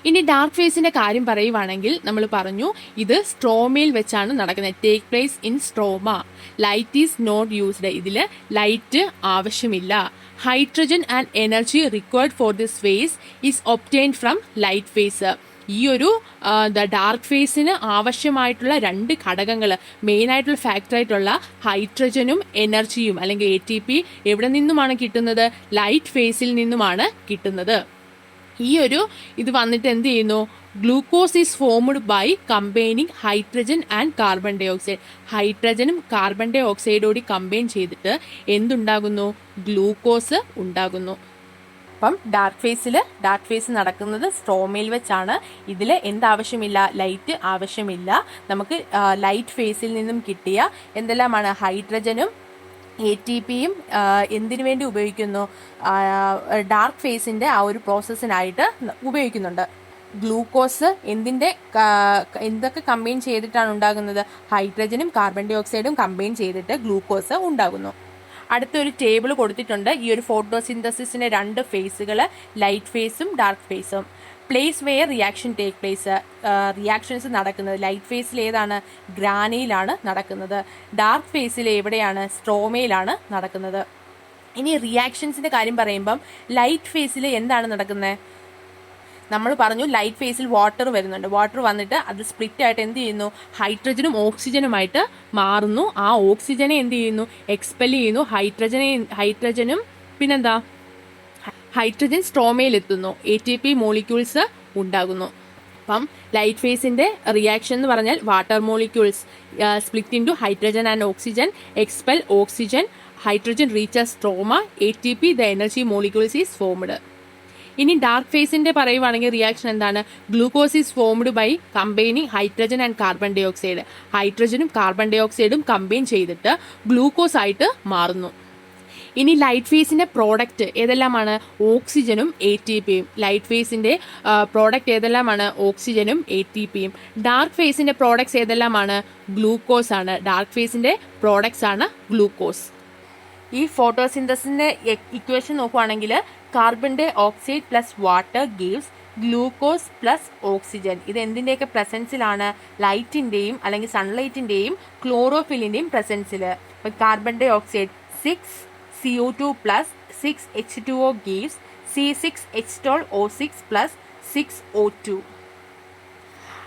ഇനി ഡാർക്ക് ഫേസിന്റെ കാര്യം പറയുവാണെങ്കിൽ നമ്മൾ പറഞ്ഞു ഇത് സ്ട്രോമയിൽ വെച്ചാണ് നടക്കുന്നത്. Take place in stroma. Light is not used. ഇതിൽ ലൈറ്റ് ആവശ്യമില്ല. Hydrogen and energy required for this phase is obtained from light phase. ഈ ഒരു ഡാർക്ക് ഫേസിന് ആവശ്യമായിട്ടുള്ള 2 ഘടകങ്ങൾ, മെയിൻ ആയിട്ടുള്ള ഫാക്ടറായിട്ടുള്ള ഹൈഡ്രജനും എനർജിയും അല്ലെങ്കിൽ ATP എവിടെ നിന്നുമാണ് കിട്ടുന്നത്? ലൈറ്റ് ഫേസിൽ നിന്നുമാണ് കിട്ടുന്നത്. ഈ ഒരു ഇത് വന്നിട്ട് എന്ത് ചെയ്യുന്നു? Glucose is formed by combining hydrogen and carbon dioxide. ഹൈഡ്രജനും കാർബൺ ഡൈ ഓക്സൈഡോടി കമ്പൈൻ ചെയ്തിട്ട് എന്തുണ്ടാകുന്നു? ഗ്ലൂക്കോസ് ഉണ്ടാകുന്നു. അപ്പം ഡാർക്ക് ഫേസ് നടക്കുന്നത് സ്ട്രോമയിൽ വെച്ചാണ്. ഇതിൽ എന്താവശ്യമില്ല? ലൈറ്റ് ആവശ്യമില്ല. നമുക്ക് ലൈറ്റ് ഫേസിൽ നിന്നും കിട്ടിയ എന്തെല്ലാമാണ്? ഹൈഡ്രജനും ATPയും എന്തിനു വേണ്ടി ഉപയോഗിക്കുന്നു? ഡാർക്ക് ഫേസിന്റെ ആ ഒരു പ്രോസസ്സിനായിട്ട് ഉപയോഗിക്കുന്നുണ്ട്. ഗ്ലൂക്കോസ് എന്തൊക്കെ കമ്പൈൻ ചെയ്തിട്ടാണ് ഉണ്ടാകുന്നത്? ഹൈഡ്രജനും കാർബൺ ഡൈ ഓക്സൈഡും കമ്പൈൻ ചെയ്തിട്ട് ഗ്ലൂക്കോസ് ഉണ്ടാകുന്നു. അടുത്തൊരു ടേബിൾ കൊടുത്തിട്ടുണ്ട്. ഈ ഒരു ഫോട്ടോസിന്തസിസിന്റെ 2 ഫേസുകൾ, ലൈറ്റ് ഫേസും ഡാർക്ക് ഫേസും. Place where reaction take place. Reactions നടക്കുന്നത് ലൈറ്റ് ഫേസിൽ ഏതാണ്? ഗ്രാനയിലാണ് നടക്കുന്നത്. ഡാർക്ക് ഫേസിൽ എവിടെയാണ്? സ്ട്രോമയിലാണ് നടക്കുന്നത്. ഇനി റിയാക്ഷൻസിന്റെ കാര്യം പറയുമ്പം ലൈറ്റ് ഫേസിൽ എന്താണ് നടക്കുന്നത്? നമ്മൾ പറഞ്ഞു ലൈറ്റ് ഫേസിൽ വാട്ടർ വരുന്നുണ്ട്. വാട്ടർ വന്നിട്ട് അത് സ്പ്ലിറ്റ് ആയിട്ട് എന്ത് ചെയ്യുന്നു? ഹൈഡ്രജനും ഓക്സിജനുമായിട്ട് മാറുന്നു. ആ ഓക്സിജനെ എന്ത് ചെയ്യുന്നു? എക്സ്പെൽ ചെയ്യുന്നു. ഹൈഡ്രജനും പിന്നെന്താ? ഹൈഡ്രജൻ സ്ട്രോമയിൽ എത്തുന്നു. ATP മോളിക്യൂൾസ് ഉണ്ടാകുന്നു. അപ്പം ലൈറ്റ് ഫേസിന്റെ റിയാക്ഷൻ എന്ന് പറഞ്ഞാൽ water molecules split into hydrogen and oxygen, expel oxygen, hydrogen reaches stroma, ATP the energy molecules is formed. ഇനി ഡാർക്ക് ഫേസിന്റെ പറയുവാണെങ്കിൽ റിയാക്ഷൻ എന്താണ്? Glucose is formed by combining hydrogen and carbon dioxide. ഹൈഡ്രജനും carbon ഡൈ ഓക്സൈഡും combine ചെയ്തിട്ട് glucose ആയിട്ട് മാറുന്നു. ഇനി ലൈറ്റ് ഫേസിന്റെ പ്രോഡക്റ്റ് ഏതെല്ലാമാണ്? ഓക്സിജനും ATPയും. ലൈറ്റ് ഫേസിന്റെ പ്രോഡക്റ്റ് ഏതെല്ലാമാണ്? ഓക്സിജനും ATPയും. ഡാർക്ക് ഫേസിന്റെ പ്രോഡക്ട്സ് ഏതെല്ലാമാണ്? ഗ്ലൂക്കോസ് ആണ്. ഡാർക്ക് ഫേസിന്റെ പ്രോഡക്ട്സ് ആണ് ഗ്ലൂക്കോസ്. ഈ ഫോട്ടോസിന്തസിന്റെ ഇക്വേഷൻ നോക്കുവാണെങ്കിൽ carbon dioxide plus water gives glucose plus oxygen. ഇത് എന്തിൻ്റെയൊക്കെ പ്രസൻസിലാണ്? ലൈറ്റിൻ്റെയും അല്ലെങ്കിൽ സൺലൈറ്റിൻ്റെയും ക്ലോറോഫിലിൻ്റെയും പ്രസൻസിൽ. ഇപ്പോൾ carbon dioxide 6CO2 plus 6H2O gives C6H12O6 plus 6O2.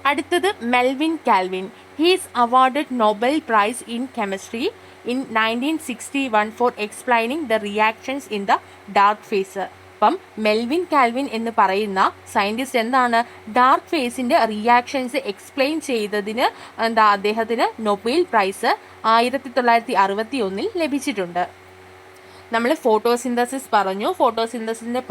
അടുത്തത് Melvin Calvin. He is awarded Nobel Prize in Chemistry in 1961 for explaining the reactions in the dark phase. അപ്പം മെൽവിൻ കാൽവിൻ എന്ന് പറയുന്ന സയൻറ്റിസ്റ്റ് എന്താണ്? Dark ഫേസിൻ്റെ reactions explain ചെയ്തതിന് അദ്ദേഹത്തിന് Nobel prize 1961 ലഭിച്ചിട്ടുണ്ട്. നമ്മൾ photosynthesis പറഞ്ഞു. ഫോട്ടോസിന്തസിൻ്റെ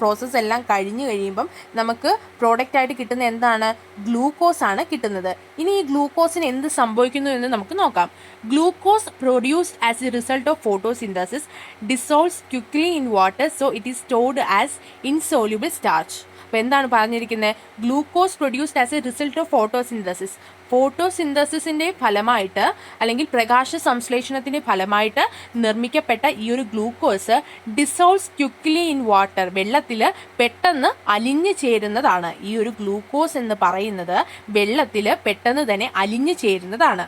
പ്രോസസ്സ് എല്ലാം കഴിഞ്ഞ് കഴിയുമ്പം നമുക്ക് പ്രോഡക്റ്റായിട്ട് കിട്ടുന്ന എന്താണ്? ഗ്ലൂക്കോസ് ആണ് കിട്ടുന്നത്. ഇനി ഈ ഗ്ലൂക്കോസിന് എന്ത് സംഭവിക്കുന്നു എന്ന് നമുക്ക് നോക്കാം. Glucose produced as a result of photosynthesis dissolves quickly in water, so it is stored as insoluble starch. അപ്പോൾ എന്താണ് പറഞ്ഞിരിക്കുന്നത്? Glucose produced as a result of photosynthesis. ഫോട്ടോസിന്തസിസിൻ്റെ ഫലമായിട്ട് അല്ലെങ്കിൽ പ്രകാശ സംശ്ലേഷണത്തിൻ്റെ ഫലമായിട്ട് നിർമ്മിക്കപ്പെട്ട ഈ ഒരു glucose dissolves quickly in water, വെള്ളത്തിൽ പെട്ടെന്ന് അലിഞ്ഞു ചേരുന്നതാണ്. ഈ ഒരു ഗ്ലൂക്കോസ് എന്ന് പറയുന്നത് വെള്ളത്തിൽ പെട്ടെന്ന് തന്നെ അലിഞ്ഞു ചേരുന്നതാണ്.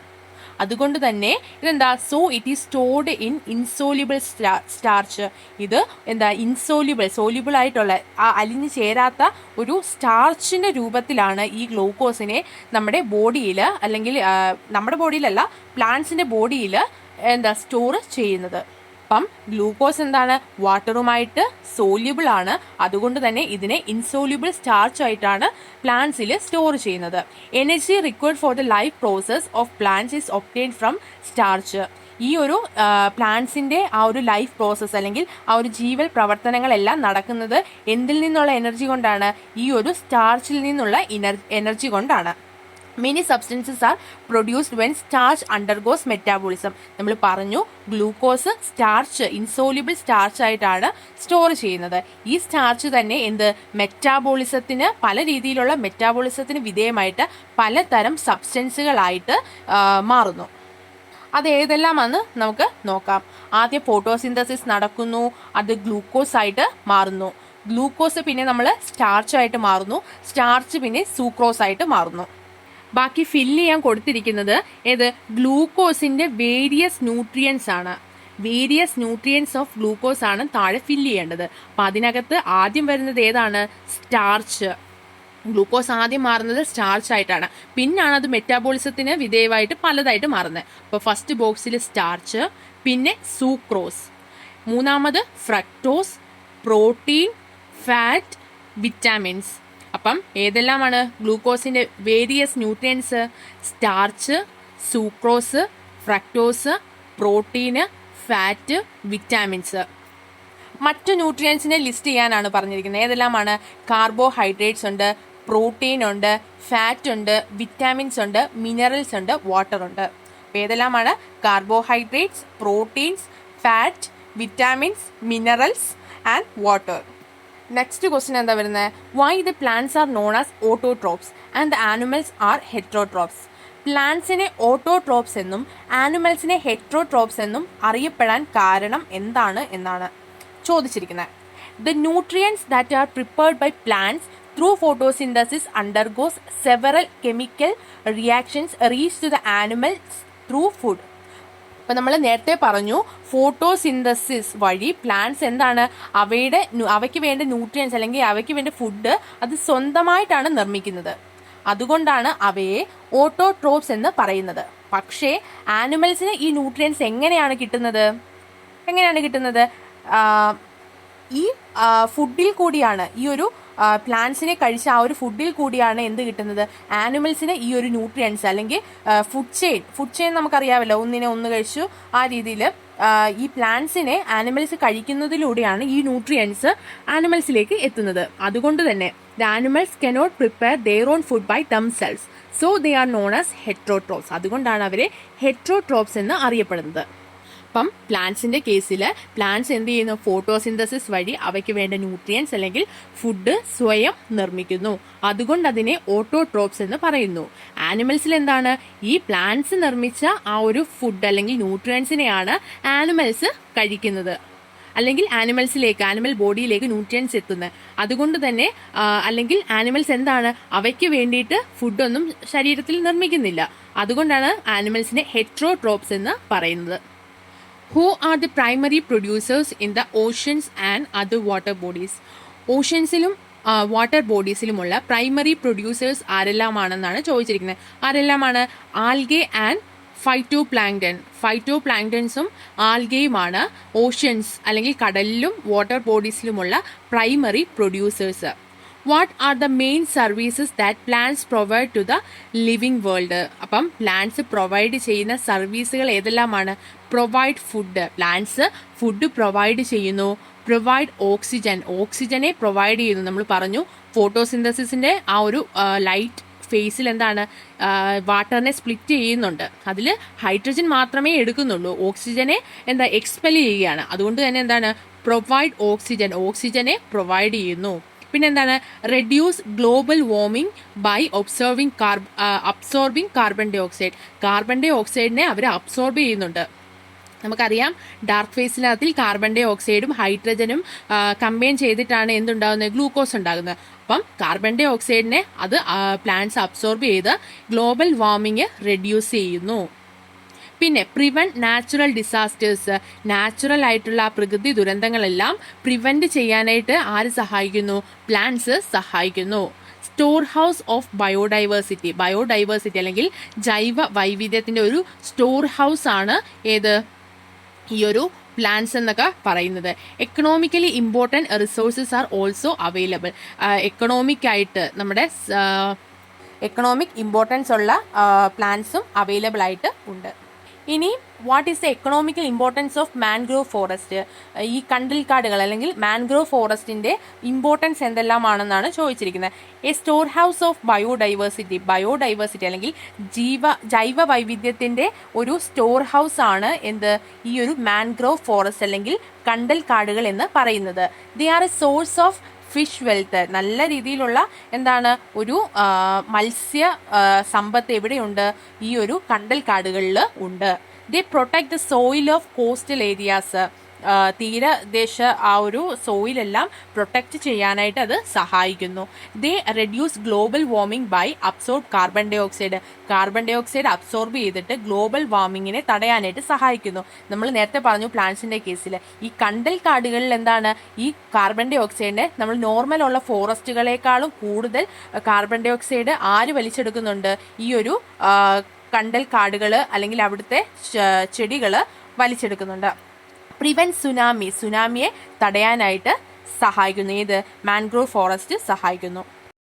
അതുകൊണ്ട് തന്നെ ഇതെന്താ? So it is stored in insoluble starch. ഇത് എന്താ? സോല്യൂബിൾ ആയിട്ടുള്ള ആ അലിഞ്ഞു ചേരാത്ത ഒരു സ്റ്റാർച്ചിൻ്റെ രൂപത്തിലാണ് ഈ ഗ്ലൂക്കോസിനെ നമ്മുടെ ബോഡിയിൽ, അല്ലെങ്കിൽ നമ്മുടെ ബോഡിയിലല്ല, പ്ലാന്റ്സിൻ്റെ ബോഡിയിൽ സ്റ്റോർ ചെയ്യുന്നത്. അപ്പം ഗ്ലൂക്കോസ് എന്താണ്? വാട്ടറുമായിട്ട് സോല്യൂബിൾ ആണ്. അതുകൊണ്ട് തന്നെ ഇതിനെ ഇൻസോല്യൂബിൾ സ്റ്റാർച്ച് ആയിട്ടാണ് പ്ലാന്റ്സിൽ സ്റ്റോർ ചെയ്യുന്നത്. Energy required for the life process of plants is obtained from starch. ഈ ഒരു പ്ലാന്റ്സിൻ്റെ ആ ഒരു ലൈഫ് പ്രോസസ്സ് അല്ലെങ്കിൽ ആ ഒരു ജീവൽ പ്രവർത്തനങ്ങളെല്ലാം നടക്കുന്നത് എന്തിൽ നിന്നുള്ള എനർജി കൊണ്ടാണ്? ഈ ഒരു സ്റ്റാർച്ചിൽ നിന്നുള്ള എനർജി കൊണ്ടാണ്. Many substances are produced when starch undergoes metabolism. നമ്മൾ പറഞ്ഞു ഗ്ലൂക്കോസ് സ്റ്റാർച്ച്, ഇൻസോല്യൂബിൾ സ്റ്റാർച്ച് ആയിട്ടാണ് സ്റ്റോർ ചെയ്യുന്നത്. ഈ സ്റ്റാർച്ച് തന്നെ മെറ്റാബോളിസത്തിന്, പല രീതിയിലുള്ള മെറ്റാബോളിസത്തിന് വിധേയമായിട്ട് പലതരം സബ്സ്റ്റൻസുകളായിട്ട് മാറുന്നു. അത് ഏതെല്ലാമെന്ന് നമുക്ക് നോക്കാം. ആദ്യം ഫോട്ടോസിന്തസിസ് നടക്കുന്നു, അത് ഗ്ലൂക്കോസ് ആയിട്ട് മാറുന്നു. ഗ്ലൂക്കോസ് പിന്നെ നമ്മൾ സ്റ്റാർച്ചായിട്ട് മാറുന്നു. സ്റ്റാർച്ച് പിന്നെ സൂക്രോസ് ആയിട്ട് മാറുന്നു. ബാക്കി ഫില്ല് ചെയ്യാൻ കൊടുത്തിരിക്കുന്നത് ഗ്ലൂക്കോസിൻ്റെ വേരിയസ് ന്യൂട്രിയൻസ് ആണ്. വേരിയസ് ന്യൂട്രിയൻസ് ഓഫ് ഗ്ലൂക്കോസ് ആണ് താഴെ ഫില്ല് ചെയ്യേണ്ടത്. അപ്പം അതിനകത്ത് ആദ്യം വരുന്നത് ഏതാണ്? സ്റ്റാർച്ച്. ഗ്ലൂക്കോസ് ആദ്യം മാറുന്നത് സ്റ്റാർച്ച് ആയിട്ടാണ്. പിന്നാണ് അത് മെറ്റാബോളിസത്തിന് വിധേയമായിട്ട് പലതായിട്ട് മാറുന്നത്. അപ്പോൾ ഫസ്റ്റ് ബോക്സിൽ സ്റ്റാർച്ച്, പിന്നെ സൂക്രോസ്, മൂന്നാമത് ഫ്രക്ടോസ്, പ്രോട്ടീൻ, ഫാറ്റ്, വിറ്റാമിൻസ്. അപ്പം ഏതെല്ലാമാണ് ഗ്ലൂക്കോസിൻ്റെ various nutrients? Starch, sucrose, fructose, protein, fat, vitamins. മറ്റു ന്യൂട്രിയൻസിനെ ലിസ്റ്റ് ചെയ്യാനാണ് പറഞ്ഞിരിക്കുന്നത്. ഏതെല്ലാമാണ്? കാർബോഹൈഡ്രേറ്റ്സ് ഉണ്ട്, പ്രോട്ടീൻ ഉണ്ട്, ഫാറ്റ് ഉണ്ട്, വിറ്റാമിൻസ് ഉണ്ട്, മിനറൽസ് ഉണ്ട്, വാട്ടർ ഉണ്ട്. അപ്പോൾ ഏതെല്ലാമാണ്? Carbohydrates, proteins, fat, vitamins, minerals and water. Next question എന്താ വരുന്നത്? Why the plants are known as autotrophs and the animals are heterotrophs. പ്ലാന്റ്സിനെ ഓട്ടോട്രോപ്സ് എന്നും ആനിമൽസിനെ ഹെറ്ററോട്രോപ്സ് എന്നും അറിയപ്പെടാൻ കാരണം എന്താണ് എന്നാണ് ചോദിച്ചിരിക്കുന്നത്. The nutrients that are prepared by plants through photosynthesis undergoes several chemical reactions reach to the animals through food. അപ്പം നമ്മൾ നേരത്തെ പറഞ്ഞു ഫോട്ടോസിന്തസിസ് വഴി പ്ലാന്റ്സ് എന്താണ് അവയ്ക്ക് വേണ്ട ന്യൂട്രിയൻസ് അല്ലെങ്കിൽ അവയ്ക്ക് വേണ്ട ഫുഡ് അത് സ്വന്തമായിട്ടാണ് നിർമ്മിക്കുന്നത്. അതുകൊണ്ടാണ് അവയെ ഓട്ടോട്രോപ്സ് എന്ന് പറയുന്നത്. പക്ഷേ ആനിമൽസിന് ഈ ന്യൂട്രിയൻസ് എങ്ങനെയാണ് കിട്ടുന്നത്? ഈ ഫുഡിൽ കൂടിയാണ്, ഈ ഒരു പ്ലാന്റ്സിനെ കഴിച്ച ആ ഒരു ഫുഡിൽ കൂടിയാണ് എന്ത് കിട്ടുന്നത്? ആനിമൽസിന് ഈ ഒരു ന്യൂട്രിയൻസ് അല്ലെങ്കിൽ ഫുഡ് ചെയിൻ നമുക്കറിയാമല്ലോ, ഒന്നിനെ ഒന്ന് കഴിച്ചു ആ രീതിയിൽ ഈ പ്ലാന്റ്സിനെ ആനിമൽസ് കഴിക്കുന്നതിലൂടെയാണ് ഈ ന്യൂട്രിയൻസ് ആനിമൽസിലേക്ക് എത്തുന്നത്. അതുകൊണ്ട് തന്നെ the animals cannot prepare their own food by themselves, so they are known as heterotrophs. അതുകൊണ്ടാണ് അവരെ ഹെറ്ററോട്രോപ്സ് എന്ന് അറിയപ്പെടുന്നത്. അപ്പം പ്ലാന്റ്സിൻ്റെ കേസിൽ പ്ലാന്റ്സ് എന്ത് ചെയ്യുന്നു? ഫോട്ടോസിന്തസിസ് വഴി അവയ്ക്ക് വേണ്ട ന്യൂട്രിയൻസ് അല്ലെങ്കിൽ ഫുഡ് സ്വയം നിർമ്മിക്കുന്നു. അതുകൊണ്ട് അതിനെ ഓട്ടോട്രോപ്സ് എന്ന് പറയുന്നു. ആനിമൽസിൽ എന്താണ്? ഈ പ്ലാന്റ്സ് നിർമ്മിച്ച ആ ഒരു ഫുഡ് അല്ലെങ്കിൽ ന്യൂട്രിയൻസിനെയാണ് ആനിമൽസ് കഴിക്കുന്നത്. അല്ലെങ്കിൽ ആനിമൽ ബോഡിയിലേക്ക് ന്യൂട്രിയൻസ് എത്തുന്നത്. അതുകൊണ്ട് തന്നെ അല്ലെങ്കിൽ ആനിമൽസ് എന്താണ്, അവയ്ക്ക് വേണ്ടിയിട്ട് ഫുഡൊന്നും ശരീരത്തിൽ നിർമ്മിക്കുന്നില്ല. അതുകൊണ്ടാണ് ആനിമൽസിനെ ഹെറ്ററോട്രോപ്സ് എന്ന് പറയുന്നത്. Who are the primary producers in the oceans and other water bodies? ഓഷ്യൻസിലും വാട്ടർ ബോഡീസിലുമുള്ള പ്രൈമറി പ്രൊഡ്യൂസേഴ്സ് ആരെല്ലാമാണെന്നാണ് ചോദിച്ചിരിക്കുന്നത്. ആരെല്ലാമാണ്? ആൽഗെ ആൻഡ് ഫൈറ്റോപ്ലാങ്ക്ടൺസും ആൽഗയുമാണ് ഓഷ്യൻസ് അല്ലെങ്കിൽ കടലിലും വാട്ടർ ബോഡീസിലുമുള്ള primary producers. What are the main services that plants provide to the living world? അപ്പം പ്ലാന്റ്സ് പ്രൊവൈഡ് ചെയ്യുന്ന സർവീസുകൾ ഏതെല്ലാമാണ്? Provide food, plants food provide ചെയ്യുന്നു. പ്രൊവൈഡ് ഓക്സിജനെ പ്രൊവൈഡ് ചെയ്യുന്നു. നമ്മൾ പറഞ്ഞു ഫോട്ടോസിന്തസിന്റെ ആ ഒരു ലൈറ്റ് ഫേസിൽ എന്താണ്, വാട്ടറിനെ സ്പ്ലിറ്റ് ചെയ്യുന്നുണ്ട്. അതിൽ ഹൈഡ്രജൻ മാത്രമേ എടുക്കുന്നുള്ളൂ, ഓക്സിജനെ എക്സ്പെൽ ചെയ്യുകയാണ്. അതുകൊണ്ട് തന്നെ എന്താണ്, പ്രൊവൈഡ് ഓക്സിജനെ പ്രൊവൈഡ് ചെയ്യുന്നു. പിന്നെന്താണ്, reduce global warming by absorbing carbon ഡൈ ഓക്സൈഡിനെ അവർ അബ്സോർബ് ചെയ്യുന്നുണ്ട്. നമുക്കറിയാം ഡാർക്ക് ഫേസിനകത്തിൽ കാർബൺ ഡൈ ഓക്സൈഡും ഹൈഡ്രജനും കമ്പൈൻ ചെയ്തിട്ടാണ് എന്തുണ്ടാകുന്നത്, ഗ്ലൂക്കോസ് ഉണ്ടാകുന്നത്. അപ്പം കാർബൺ ഡൈ ഓക്സൈഡിനെ അത് പ്ലാന്റ്സ് അബ്സോർബ് ചെയ്ത് ഗ്ലോബൽ വാർമിംഗ് റെഡ്യൂസ് ചെയ്യുന്നു. പിന്നെ പ്രിവെന്റ് നാച്ചുറൽ ഡിസാസ്റ്റേഴ്സ്, നാച്ചുറൽ ആയിട്ടുള്ള പ്രകൃതി ദുരന്തങ്ങളെല്ലാം പ്രിവെന്റ് ചെയ്യാനായിട്ട് ആര് സഹായിക്കുന്നു? പ്ലാന്റ്സ് സഹായിക്കുന്നു. സ്റ്റോർ ഹൗസ് ഓഫ് ബയോഡൈവേഴ്സിറ്റി അല്ലെങ്കിൽ ജൈവ വൈവിധ്യത്തിന്റെ ഒരു സ്റ്റോർ ഹൗസ് ആണ് ഏത്, ഈ ഒരു പ്ലാന്റ്സ് എന്നൊക്കെ പറയുന്നത്. Economically important resources are also available. Economic importance ഉള്ള പ്ലാന്റ്സും അവൈലബിൾ ആയിട്ട് ഉണ്ട്. ഇനി what is the economical importance of mangrove forest? ഈ കണ്ടൽക്കാടുകൾ അല്ലെങ്കിൽ മാൻഗ്രോവ് ഫോറസ്റ്റിന്റെ ഇമ്പോർട്ടൻസ് എന്തെല്ലാമാണെന്നാണ് ചോദിച്ചിരിക്കുന്നത്. A store house of biodiversity അല്ലെങ്കിൽ ജൈവ വൈവിധ്യത്തിന്റെ ഒരു സ്റ്റോർ ഹൗസ് ആണ് എന്ത്, ഈ ഒരു മാൻഗ്രോവ് ഫോറസ്റ്റ് അല്ലെങ്കിൽ കണ്ടൽക്കാടുകൾ എന്ന് പറയുന്നത്. They are A source of fish wealth, നല്ല രീതിയിലുള്ള എന്താണ് ഒരു മത്സ്യ സമ്പത്ത് എവിടെയുണ്ട്, ഈ ഒരു കണ്ടൽക്കാടുകളിൽ ഉണ്ട്. They protect the soil of coastal areas, തീരദേശ ആ ഒരു സോയിലെല്ലാം പ്രൊട്ടക്റ്റ് ചെയ്യാനായിട്ട് അത് സഹായിക്കുന്നു. They reduce global warming by absorb carbon dioxide absorb ചെയ്തിട്ട് ഗ്ലോബൽ വാർമിങ്ങിനെ തടയാനായിട്ട് സഹായിക്കുന്നു. നമ്മൾ നേരത്തെ പറഞ്ഞു പ്ലാന്റ്സിന്റെ കേസിൽ ഈ കണ്ടൽ കാടുകളിൽ എന്താണ്, ഈ കാർബൺ ഡൈ ഓക്സൈഡിനെ നമ്മൾ നോർമൽ ഉള്ള ഫോറസ്റ്റുകളെക്കാളും കൂടുതൽ കാർബൺ ഡൈ ഓക്സൈഡ് ആര് വലിച്ചെടുക്കുന്നുണ്ട്, ഈ ഒരു കണ്ടൽ കാടുകൾ അല്ലെങ്കിൽ അവിടുത്തെ ചെടികൾ വലിച്ചെടുക്കുന്നുണ്ട്. പ്രിവെന്റ് സുനാമിയെ തടയാനായിട്ട് സഹായിക്കുന്നു. ഏത്, മാൻഗ്രോവ് ഫോറസ്റ്റ് സഹായിക്കുന്നു.